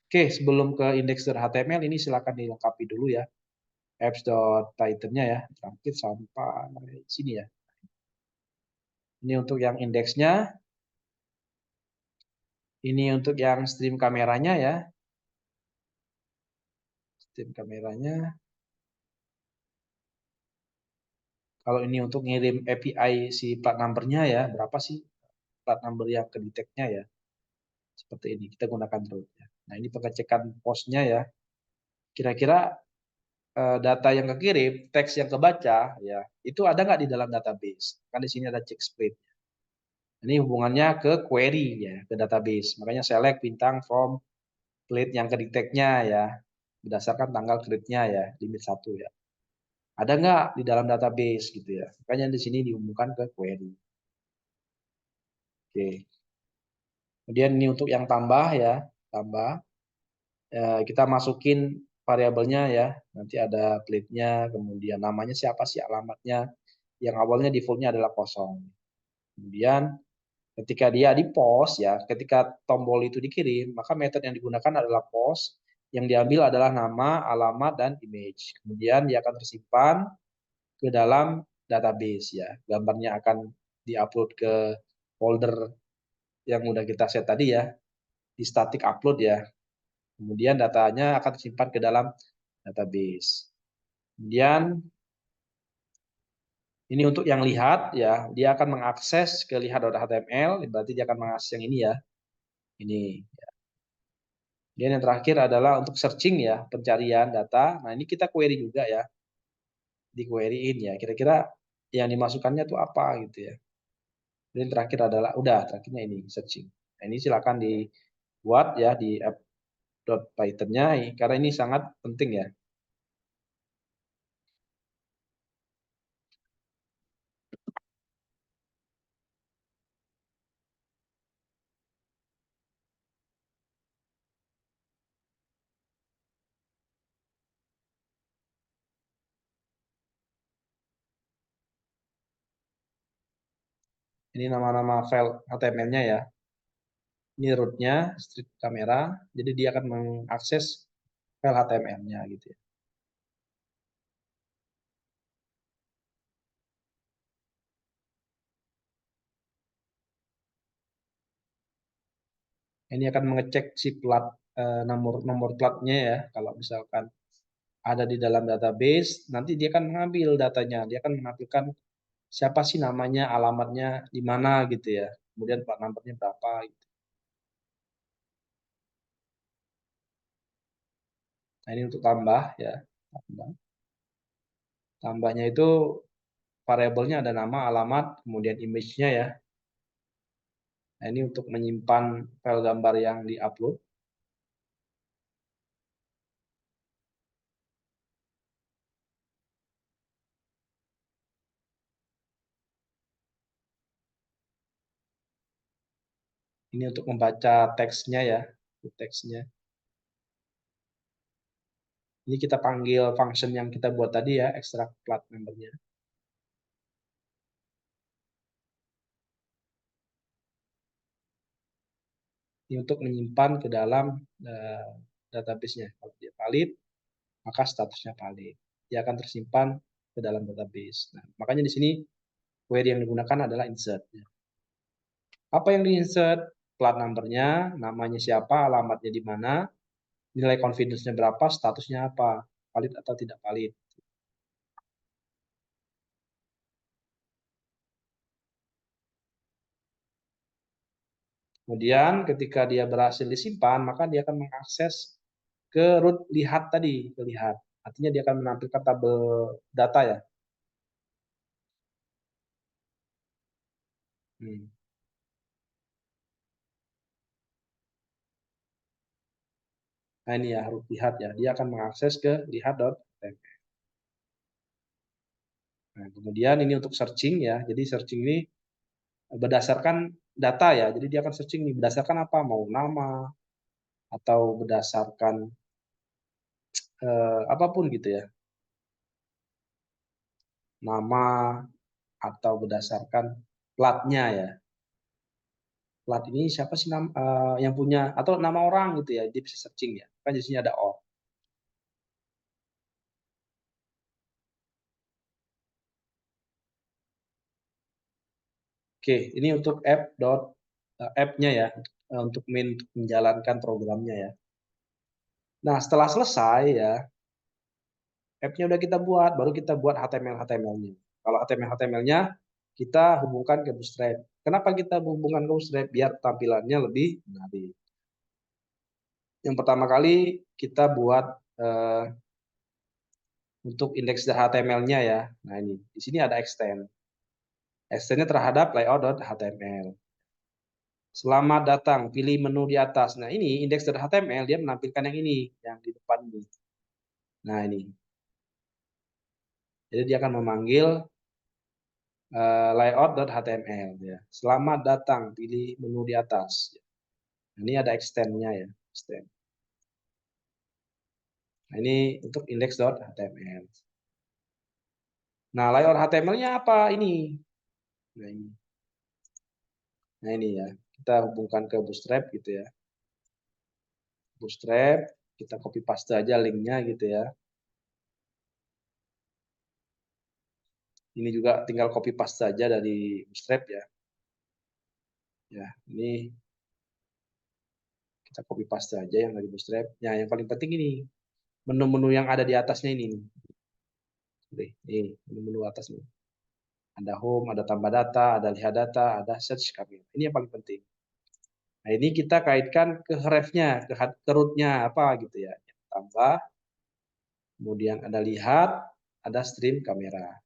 Oke, sebelum ke index.html ini silakan dilengkapi dulu ya. Apps.title-nya ya, terakhir sampai sini ya. Ini untuk yang indeksnya, ini untuk yang stream kameranya ya. Stream kameranya. Kalau ini untuk ngirim API si plat number-nya ya, berapa sih plat number yang ke detect-nya ya. Seperti ini, kita gunakan terus ya. Nah, ini pengecekan post-nya ya. Kira-kira data yang kekirim, teks yang kebaca ya, itu ada nggak di dalam database? Kan di sini ada check split. Ini hubungannya ke query ya, ke database. Makanya select bintang from plate yang kedeteknya ya, berdasarkan tanggal create-nya ya, limit 1 ya. Ada nggak di dalam database gitu ya. Makanya di sini dihubungkan ke query. Oke. Kemudian ini untuk yang tambah ya, tambah. Kita masukin variabelnya ya. Nanti ada plate-nya, kemudian namanya siapa sih, alamatnya. Yang awalnya default-nya adalah kosong. Kemudian ketika dia di post ya, ketika tombol itu dikirim, maka metode yang digunakan adalah post, yang diambil adalah nama, alamat, dan image. Kemudian dia akan tersimpan ke dalam database ya. Gambarnya akan diupload ke folder yang udah kita set tadi ya, di static upload ya. Kemudian datanya akan tersimpan ke dalam database. Kemudian ini untuk yang lihat ya, dia akan mengakses ke lihat.html, berarti dia akan mengakses yang ini ya. Ini. Kemudian yang terakhir adalah untuk searching ya, pencarian data. Nah, ini kita query juga ya. Di query-in ya. Kira-kira yang dimasukkannya tuh apa gitu ya. Dan terakhir adalah udah terakhirnya ini searching. Nah, ini silakan dibuat ya di app.python-nya karena ini sangat penting ya. Ini nama-nama file HTML-nya ya. Ini root-nya, strip kamera. Jadi dia akan mengakses file HTML-nya gitu ya. Ini akan mengecek si plat nomor platnya ya. Kalau misalkan ada di dalam database, nanti dia akan mengambil datanya. Dia akan menampilkan siapa sih namanya, alamatnya di mana gitu ya. Kemudian plat nomornya berapa gitu. Nah, ini untuk tambah ya. Tambah. Tambahnya itu variabelnya ada nama, alamat, kemudian image-nya ya. Nah, ini untuk menyimpan file gambar yang di-upload. Ini untuk membaca teksnya ya, teksnya. Ini kita panggil function yang kita buat tadi ya, extract plat membernya. Ini untuk menyimpan ke dalam database-nya. Kalau dia valid, maka statusnya valid. Dia akan tersimpan ke dalam database. Nah, makanya di sini query yang digunakan adalah insert. Apa yang di-insert? Plat number-nya, namanya siapa, alamatnya di mana, nilai confidence-nya berapa, statusnya apa, valid atau tidak valid. Kemudian ketika dia berhasil disimpan, maka dia akan mengakses ke root lihat tadi, ke lihat. Artinya dia akan menampilkan tabel data ya. Nah ini ya, root lihat ya. Dia akan mengakses ke lihat.html. Nah, kemudian ini untuk searching ya. Jadi searching ini berdasarkan data ya. Jadi dia akan searching nih berdasarkan apa? Mau nama atau berdasarkan apapun gitu ya. Nama atau berdasarkan platnya ya. Plat ini siapa sih yang punya atau nama orang gitu ya. Dia bisa searching ya. Kan di sini ada all. Oke, ini untuk app-nya ya, untuk menjalankan programnya ya. Nah, setelah selesai ya, app-nya udah kita buat, baru kita buat HTML-HTML-nya. Kalau HTML-HTML-nya kita hubungkan ke Bootstrap. Kenapa kita hubungkan ke Bootstrap? Biar tampilannya lebih menarik. Yang pertama kali kita buat untuk indeks HTML-nya ya. Nah ini, di sini ada extend. Extend-nya terhadap layout.html. Selamat datang, pilih menu di atas. Nah ini index.html dia menampilkan yang ini, yang di depan ini. Nah ini. Jadi dia akan memanggil layout.html ya. Selamat datang, pilih menu di atas. Ini ada extend-nya ya, extend. Nah, ini untuk index.html. Nah, layout HTML-nya apa ini? Nah, ini. Nah, ini ya. Kita hubungkan ke Bootstrap gitu ya. Bootstrap, kita copy paste aja linknya gitu ya. Ini juga tinggal copy paste saja dari Bootstrap ya. Ya, ini kita copy paste aja yang dari Bootstrap. Ya, yang paling penting ini menu-menu yang ada di atasnya ini. Ini menu-menu atas nih. Ada home, ada tambah data, ada lihat data, ada search kami. Ini yang paling penting. Nah, ini kita kaitkan ke href-nya, ke root-nya apa gitu ya. Tambah, kemudian ada lihat, ada stream kamera.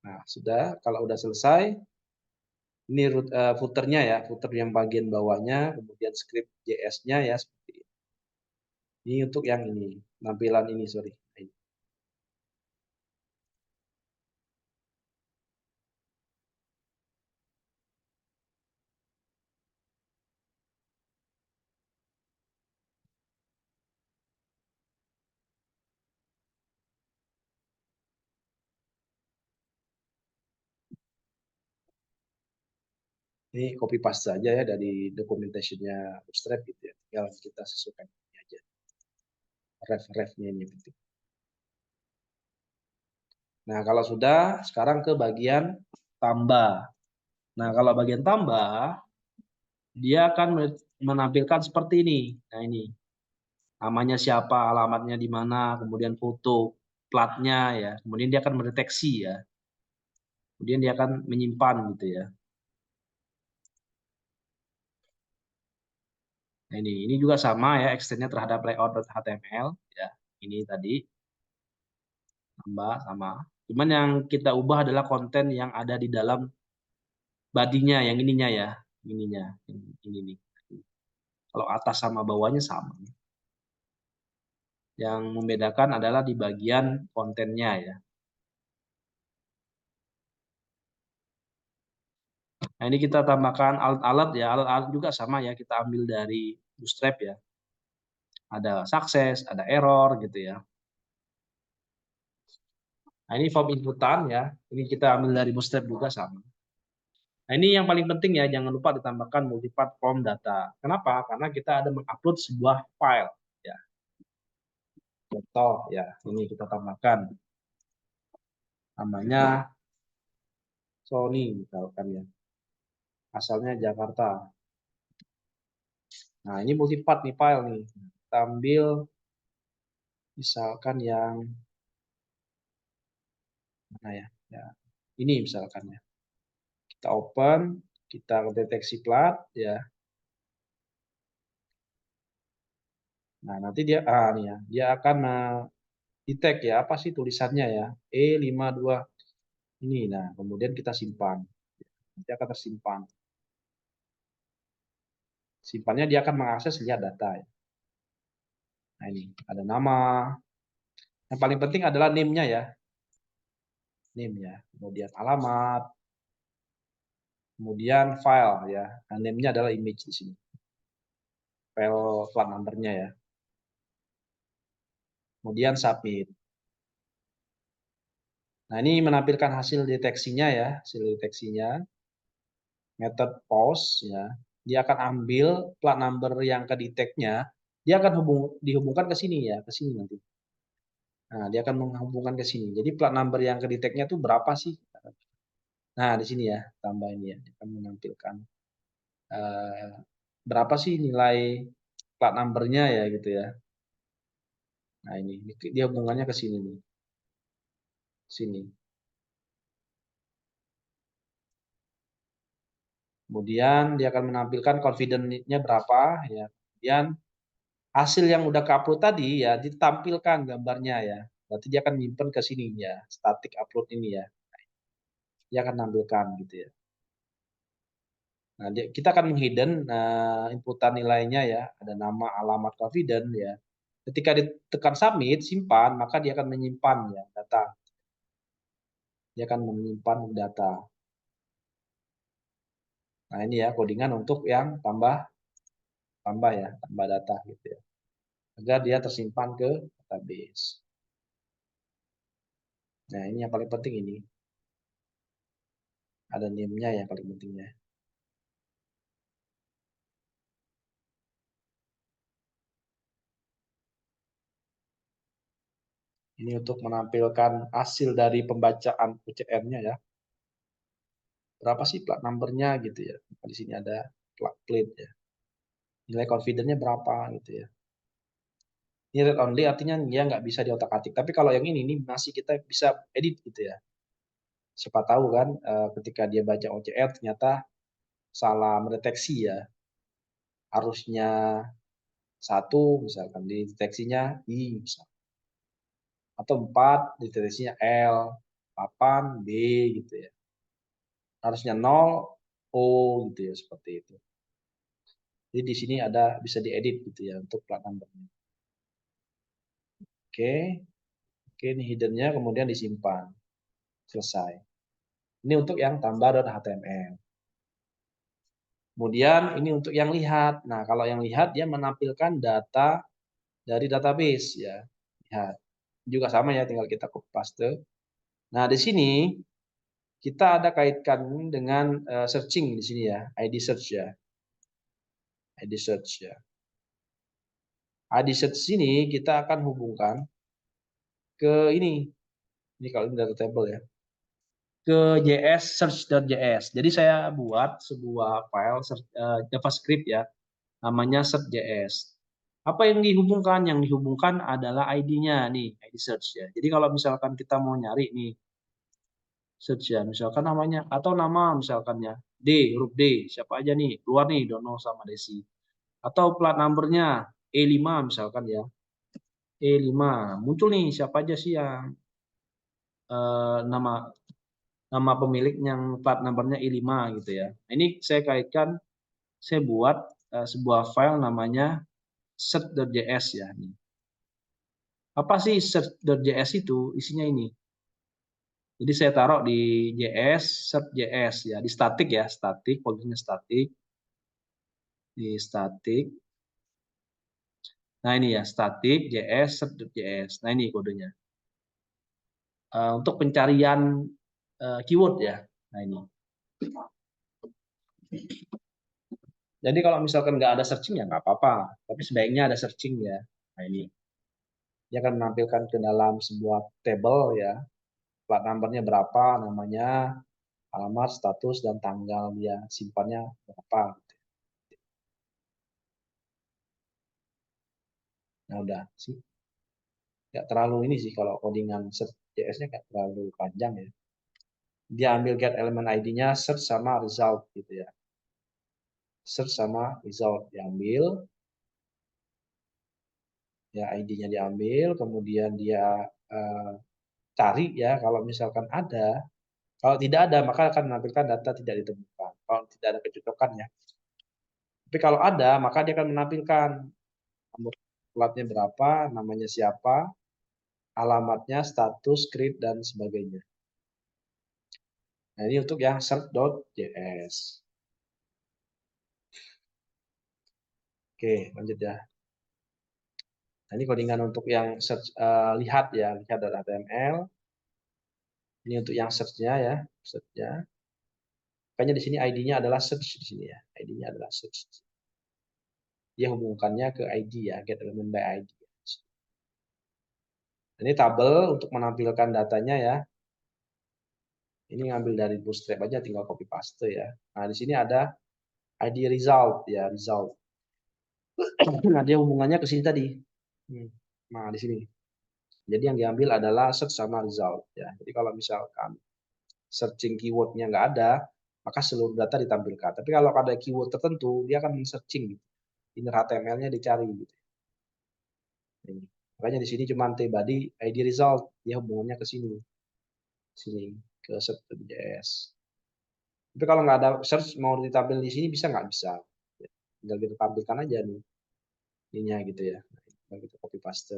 Nah, sudah. Kalau udah selesai, ini footer-nya ya, footer yang bagian bawahnya, kemudian script JS-nya ya seperti ini. Ini untuk yang ini, tampilan ini, sorry. Ini copy paste saja ya dari documentation-nya Bootstrap gitu ya. Tinggal kita sesuaikan ini aja. Ref-refnya ini penting. Nah, kalau sudah, sekarang ke bagian tambah. Nah, kalau bagian tambah, dia akan menampilkan seperti ini. Nah, ini. Namanya siapa, alamatnya di mana, kemudian foto, platnya ya. Kemudian dia akan mendeteksi ya. Kemudian dia akan menyimpan gitu ya. Nah, ini juga sama ya, extendnya terhadap layout.html ya. Ini tadi tambah sama. Cuman yang kita ubah adalah konten yang ada di dalam badinya, yang ininya ya, ininya, ini nih. Kalau atas sama bawahnya sama. Yang membedakan adalah di bagian kontennya ya. Nah, ini kita tambahkan alat-alat ya. Alat-alat juga sama ya, kita ambil dari Bootstrap ya. Ada sukses, ada error gitu ya. Nah, ini form inputan ya. Ini kita ambil dari Bootstrap juga sama. Nah, ini yang paling penting ya, jangan lupa ditambahkan multipart form data. Kenapa? Karena kita ada mengupload sebuah file ya. Contoh ya, ini kita tambahkan namanya Sony misalkan ya. Asalnya Jakarta. Nah, ini multipart nih file nih. Kita ambil misalkan yang mana ya? Ya, ini misalkan ya. Kita open, kita deteksi plat ya. Nah, nanti dia nih ya, dia akan detect ya, apa sih tulisannya ya? E52 ini. Nah, kemudian kita simpan. Nanti akan tersimpan. Simpannya dia akan mengakses lihat data ya. Nah, ini ada nama. Yang paling penting adalah name-nya ya. Name ya. Kemudian alamat, kemudian file ya. Nah, name-nya adalah image di sini. File plat number-nya ya. Kemudian submit. Nah, ini menampilkan hasil deteksinya ya, hasil deteksinya. Method pause ya. Dia akan ambil plat number yang ke detect-nya, dia akan dihubungkan ke sini ya, ke sini nanti. Nah, dia akan menghubungkan ke sini. Jadi plat number yang ke detect-nya itu berapa sih? Nah, di sini ya, tambah ini ya, dia akan menampilkan uh, berapa sih nilai plat number-nya ya gitu ya. Nah, ini dia hubungannya ke sini nih. Sini. Kemudian dia akan menampilkan confidence-nya berapa ya. Kemudian hasil yang udah ke-upload tadi ya ditampilkan gambarnya ya. Berarti dia akan nyimpen ke sini ya, static upload ini ya. Dia akan tampilkan gitu ya. Nah, kita akan menghidden inputan nilainya ya, ada nama, alamat, confident ya. Ketika ditekan submit, simpan, maka dia akan menyimpan ya data. Dia akan menyimpan data. Nah, ini ya codingan untuk yang tambah ya, tambah data gitu ya. Agar dia tersimpan ke database. Nah, ini yang paling penting ini. Ada name-nya yang paling pentingnya. Ini untuk menampilkan hasil dari pembacaan UCR-nya ya. Berapa sih plat number-nya gitu ya. Di sini ada plat plate ya. Nilai confidence-nya berapa gitu ya. Ini read only artinya dia nggak bisa diotak-atik. Tapi kalau yang ini masih kita bisa edit gitu ya. Siapa tahu kan ketika dia baca OCR ternyata salah mendeteksi ya. Harusnya 1 misalkan dideteksinya I misalkan. Atau 4 dideteksinya L, 8 B gitu ya. Harusnya 0 O gitu ya, seperti itu. Jadi di sini ada bisa diedit gitu ya untuk plat number-nya. Oke. Oke, ini hidden-nya kemudian disimpan. Selesai. Ini untuk yang tambah.html. Kemudian ini untuk yang lihat. Nah, kalau yang lihat dia menampilkan data dari database ya. Lihat. Juga sama ya, tinggal kita copy paste. Nah, di sini kita ada kaitkan dengan searching di sini ya, ID search ya. ID search ya. ID search sini kita akan hubungkan ke ini kalau ini data table ya, ke JS search.js. Jadi saya buat sebuah file JavaScript ya, namanya search.js. Apa yang dihubungkan? Yang dihubungkan adalah ID-nya nih, ID search ya. Jadi kalau misalkan kita mau nyari nih search ya, misalkan namanya atau nama misalkan ya, huruf D, siapa aja nih, keluar nih Dono sama Desi. Atau plat numbernya E5 misalkan ya. E5, muncul nih siapa aja sih yang nama pemilik yang plat numbernya E5 gitu ya. Ini saya kaitkan, saya buat sebuah file namanya search.js ya. Apa sih search.js itu? Isinya ini. Jadi saya taruh di JS, search JS ya, di static ya, static, foldernya static, di static. Nah ini ya, static JS, search.js. Nah ini kodenya. Untuk pencarian keyword ya. Nah ini. Jadi kalau misalkan nggak ada searching ya nggak apa-apa, tapi sebaiknya ada searching ya. Nah ini. Dia akan menampilkan ke dalam sebuah table ya, plat numbernya berapa, namanya, alamat, status, dan tanggal dia simpannya berapa. Nah udah sih, nggak terlalu ini sih kalau codingan search JS-nya nggak terlalu panjang ya. Dia ambil get element ID-nya, search sama result gitu ya. Search sama result diambil, ya ID-nya diambil, kemudian dia cari ya kalau misalkan ada. Kalau tidak ada maka akan menampilkan data tidak ditemukan. Kalau tidak ada kecocokan ya. Tapi kalau ada maka dia akan menampilkan nomor platnya berapa, namanya siapa, alamatnya, status, create, dan sebagainya. Nah, ini untuk yang search.js. Oke, lanjut ya. Nah, ini codingan untuk yang search, lihat ya, lihat.html. Ini untuk yang search-nya ya, search-nya. Makanya di sini ID-nya adalah search di sini ya. ID-nya adalah search. Dia hubungkannya ke ID ya, get element by ID. Ini tabel untuk menampilkan datanya ya. Ini ngambil dari Bootstrap aja, tinggal copy paste ya. Nah, di sini ada ID result ya, result. Nah, dia hubungannya ke sini tadi. Nah, di sini. Jadi yang diambil adalah search sama result ya. Jadi kalau misalkan searching keywordnya nggak ada, maka seluruh data ditampilkan. Tapi kalau ada keyword tertentu, dia akan men-searching gitu. Inner HTML-nya dicari gitu. Ini. Makanya di sini cuma t-body ID result, dia hubungannya ke sini. Sini ke search.js. Tapi kalau nggak ada search mau ditampil di sini bisa nggak bisa? Tinggal kita tampilkan aja nih, ininya gitu ya. Tinggal kita copy paste.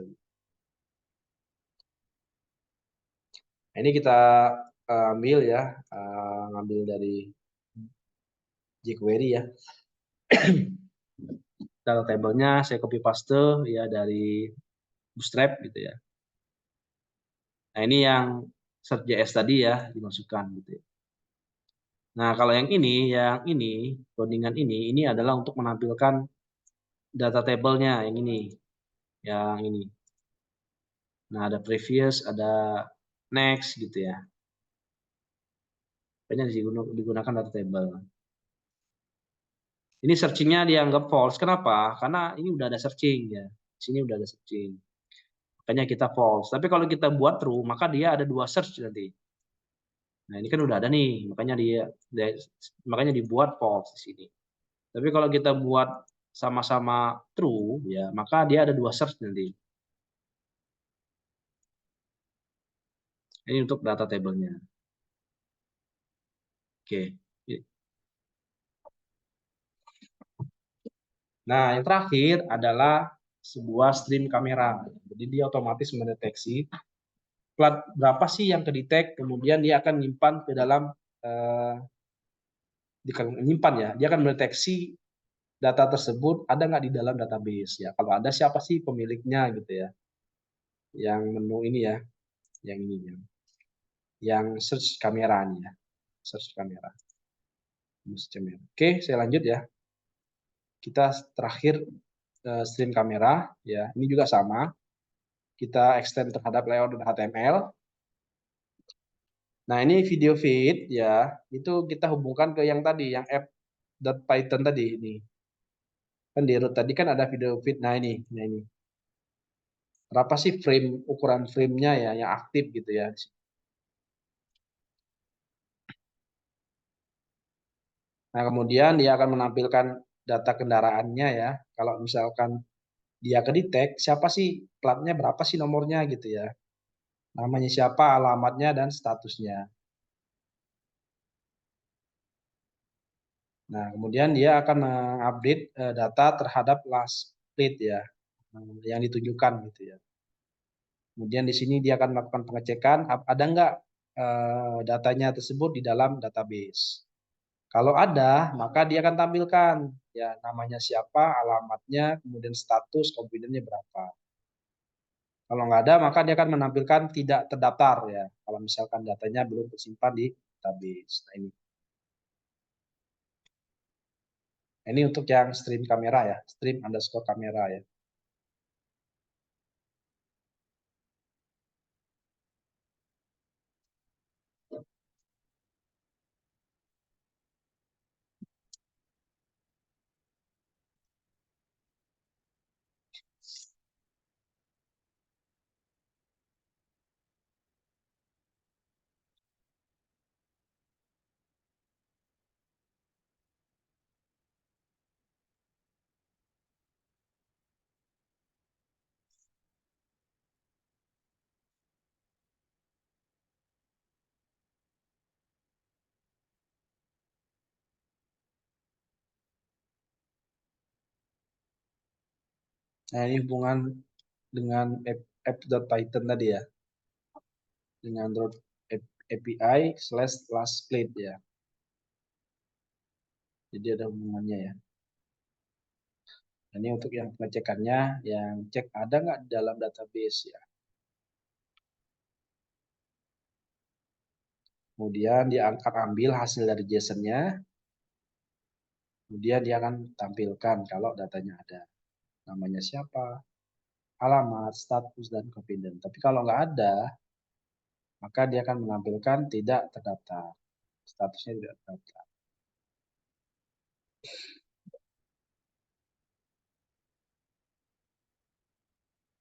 Nah, ini kita ambil ya, ngambil dari jQuery ya. Data table-nya saya copy paste ya dari Bootstrap gitu ya. Nah ini yang search.js tadi ya dimasukkan gitu ya. Nah kalau yang ini codingan ini adalah untuk menampilkan data table-nya yang ini. Nah ada previous, ada next gitu ya. Banyak digunakan data table. Ini searchingnya dianggap false. Kenapa? Karena ini udah ada searching ya. Di sini udah ada searching. Makanya kita false. Tapi kalau kita buat true, maka dia ada dua search nanti. Nah ini kan udah ada nih, makanya dibuat false di sini. Tapi kalau kita buat sama-sama true, ya maka dia ada dua search nanti. Ini untuk data table-nya. Oke. Nah yang terakhir adalah sebuah stream kamera. Jadi dia otomatis mendeteksi plat berapa sih yang kedetek, kemudian dia akan menyimpan ke dalam menyimpan ya, dia akan mendeteksi data tersebut ada nggak di dalam database ya. Kalau ada siapa sih pemiliknya gitu ya. Yang menu ini ya, yang ini ya. Yang search kamera nih ya, search kamera. Oke, saya lanjut ya. Kita terakhir stream kamera ya. Ini juga sama. Kita extend terhadap layout dan HTML. Nah, ini video feed ya, itu kita hubungkan ke yang tadi, yang app.python tadi ini. Kan di root tadi kan ada video feed. Nah, ini. Berapa sih ukuran frame-nya ya yang aktif gitu ya. Nah, kemudian dia akan menampilkan data kendaraannya ya. Kalau misalkan dia kedetek, siapa sih platnya, berapa sih nomornya gitu ya. Namanya siapa, alamatnya, dan statusnya. Nah, kemudian dia akan mengupdate data terhadap last plate ya, yang ditunjukkan gitu ya. Kemudian di sini dia akan melakukan pengecekan, ada nggak datanya tersebut di dalam database. Kalau ada, maka dia akan tampilkan ya namanya siapa, alamatnya, kemudian status komponennya berapa. Kalau nggak ada, maka dia akan menampilkan tidak terdaftar ya. Kalau misalkan datanya belum tersimpan di database. Nah ini. Ini untuk yang stream kamera ya, stream underscore kamera ya. Nah ini hubungan dengan app.python tadi ya, dengan API slash last split ya. Jadi ada hubungannya ya. Ini untuk yang pengecekannya, yang cek ada nggak di dalam database ya. Kemudian dia akan ambil hasil dari JSON-nya, kemudian dia akan tampilkan kalau datanya ada. Namanya siapa, alamat, status, dan confident. Tapi kalau nggak ada, maka dia akan menampilkan tidak terdaftar. Statusnya tidak terdaftar.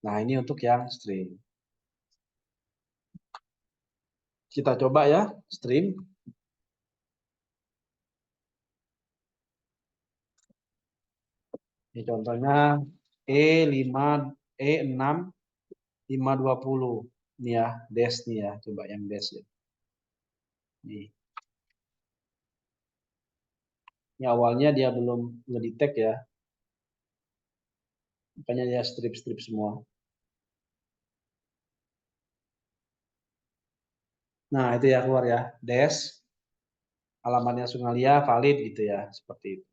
Nah, ini untuk yang string. Kita coba ya, string. Ini contohnya E5, E6, 520. Ini ya, dash nih ya. Coba yang dash ya. Nih. Ini awalnya dia belum ngedetect ya. Makanya dia strip-strip semua. Nah, itu ya keluar ya. Dash, alamatnya Sungalia, valid gitu ya. Seperti itu.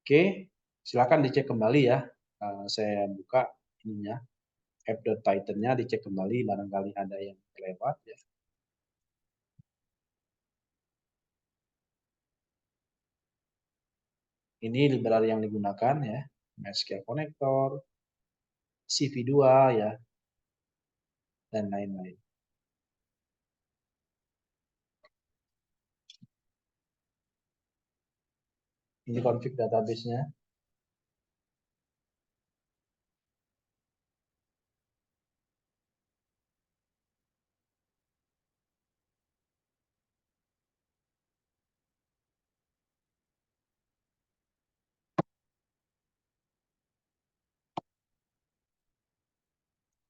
Oke, silakan dicek kembali ya. Saya buka ininya, app.python-nya, dicek kembali, barangkali ada yang terlewat ya. Ini library yang digunakan ya, MySQL Connector, CV2 ya, dan lain-lain. Ini config database-nya.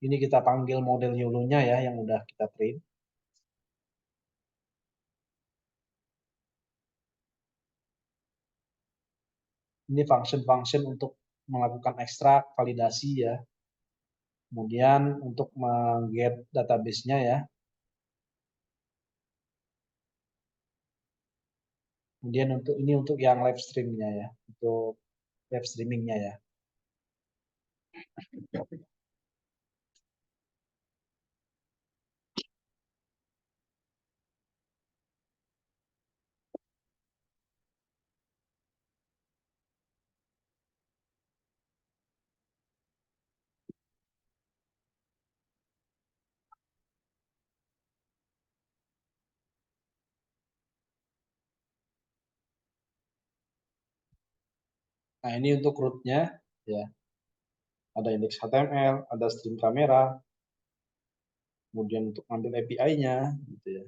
Ini kita panggil model YOLO-nya ya, yang udah kita train. Ini function-function untuk melakukan ekstrak, validasi ya. Kemudian untuk meng-get database-nya ya. Kemudian untuk ini untuk yang live stream-nya ya, untuk live streaming-nya ya. Nah, ini untuk root-nya ya. Ada indeks HTML, ada stream kamera, kemudian untuk ambil API-nya gitu ya.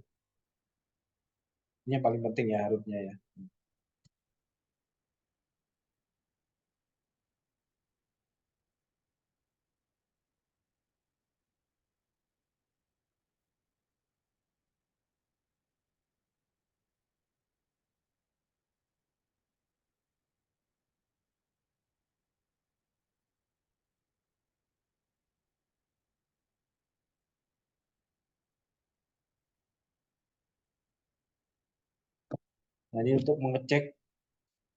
Ini yang paling penting ya root-nya ya. Nah, ini untuk mengecek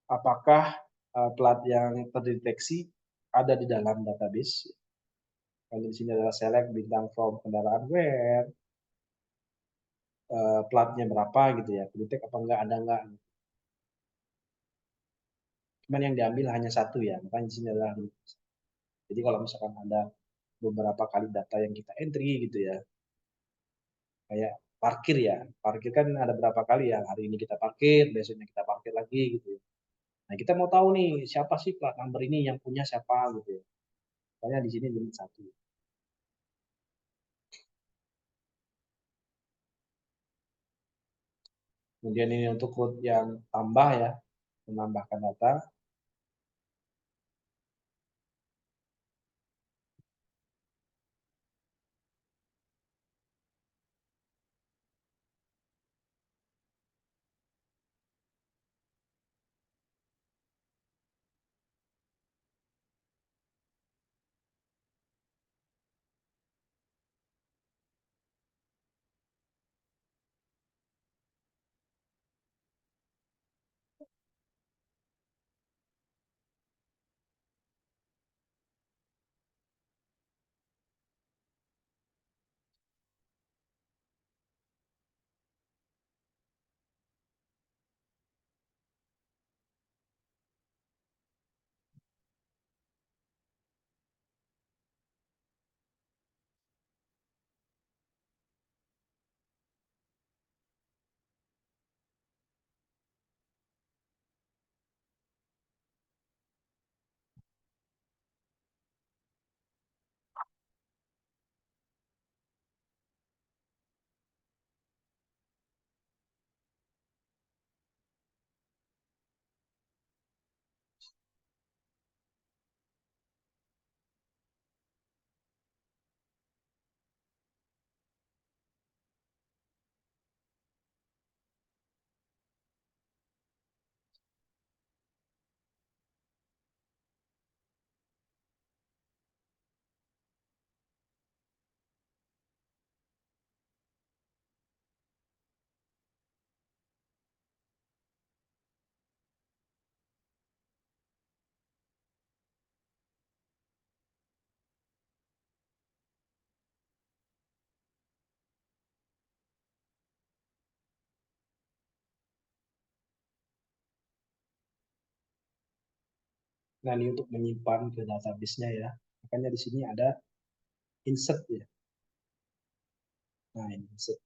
apakah plat yang terdeteksi ada di dalam database. Kalau di sini adalah select bintang from kendaraan where, platnya berapa gitu ya, detek apa enggak, ada enggak. Cuman yang diambil hanya satu ya, makanya di sini adalah. Jadi kalau misalkan ada beberapa kali data yang kita entry gitu ya, kayak parkir ya, parkir kan ada berapa kali ya, hari ini kita parkir, besoknya kita parkir lagi gitu ya. Nah, kita mau tahu nih siapa sih plat number ini, yang punya siapa gitu ya. Makanya di sini limit satu. Kemudian ini untuk code yang tambah ya, menambahkan data. Nah, ini untuk menyimpan ke database-nya ya. Makanya di sini ada insert ya. Nah, ini insert.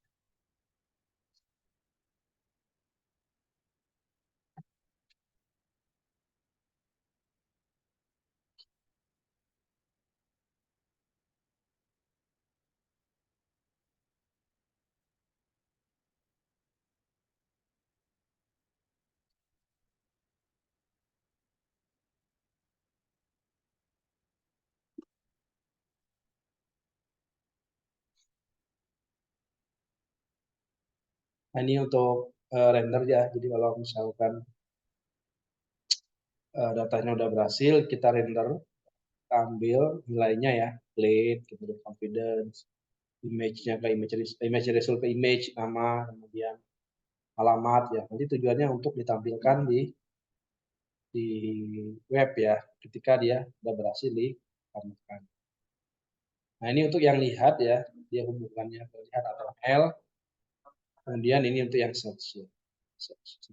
Nah, ini untuk render ya. Jadi kalau misalkan datanya udah berhasil, kita render, kita ambil nilainya ya, plate, kemudian confidence, image-nya ke image result ke image, nama, kemudian alamat ya. Nanti tujuannya untuk ditampilkan di web ya, ketika dia udah berhasil ditampilkan. Nah, ini untuk yang lihat ya, dia hubungannya ke lihat atau L. Kemudian ini untuk yang search ya. Search.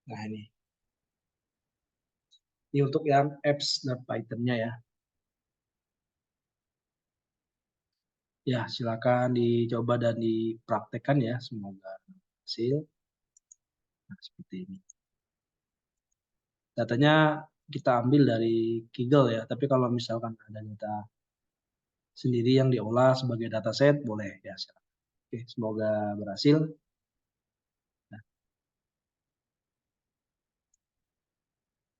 Nah, ini untuk yang apps dan Python-nya ya. Ya, silakan dicoba dan dipraktekkan ya. Semoga hasil. Nah, seperti ini. Datanya kita ambil dari Kaggle ya. Tapi kalau misalkan ada data sendiri yang diolah sebagai dataset, boleh ya. Silakan. Oke, semoga berhasil.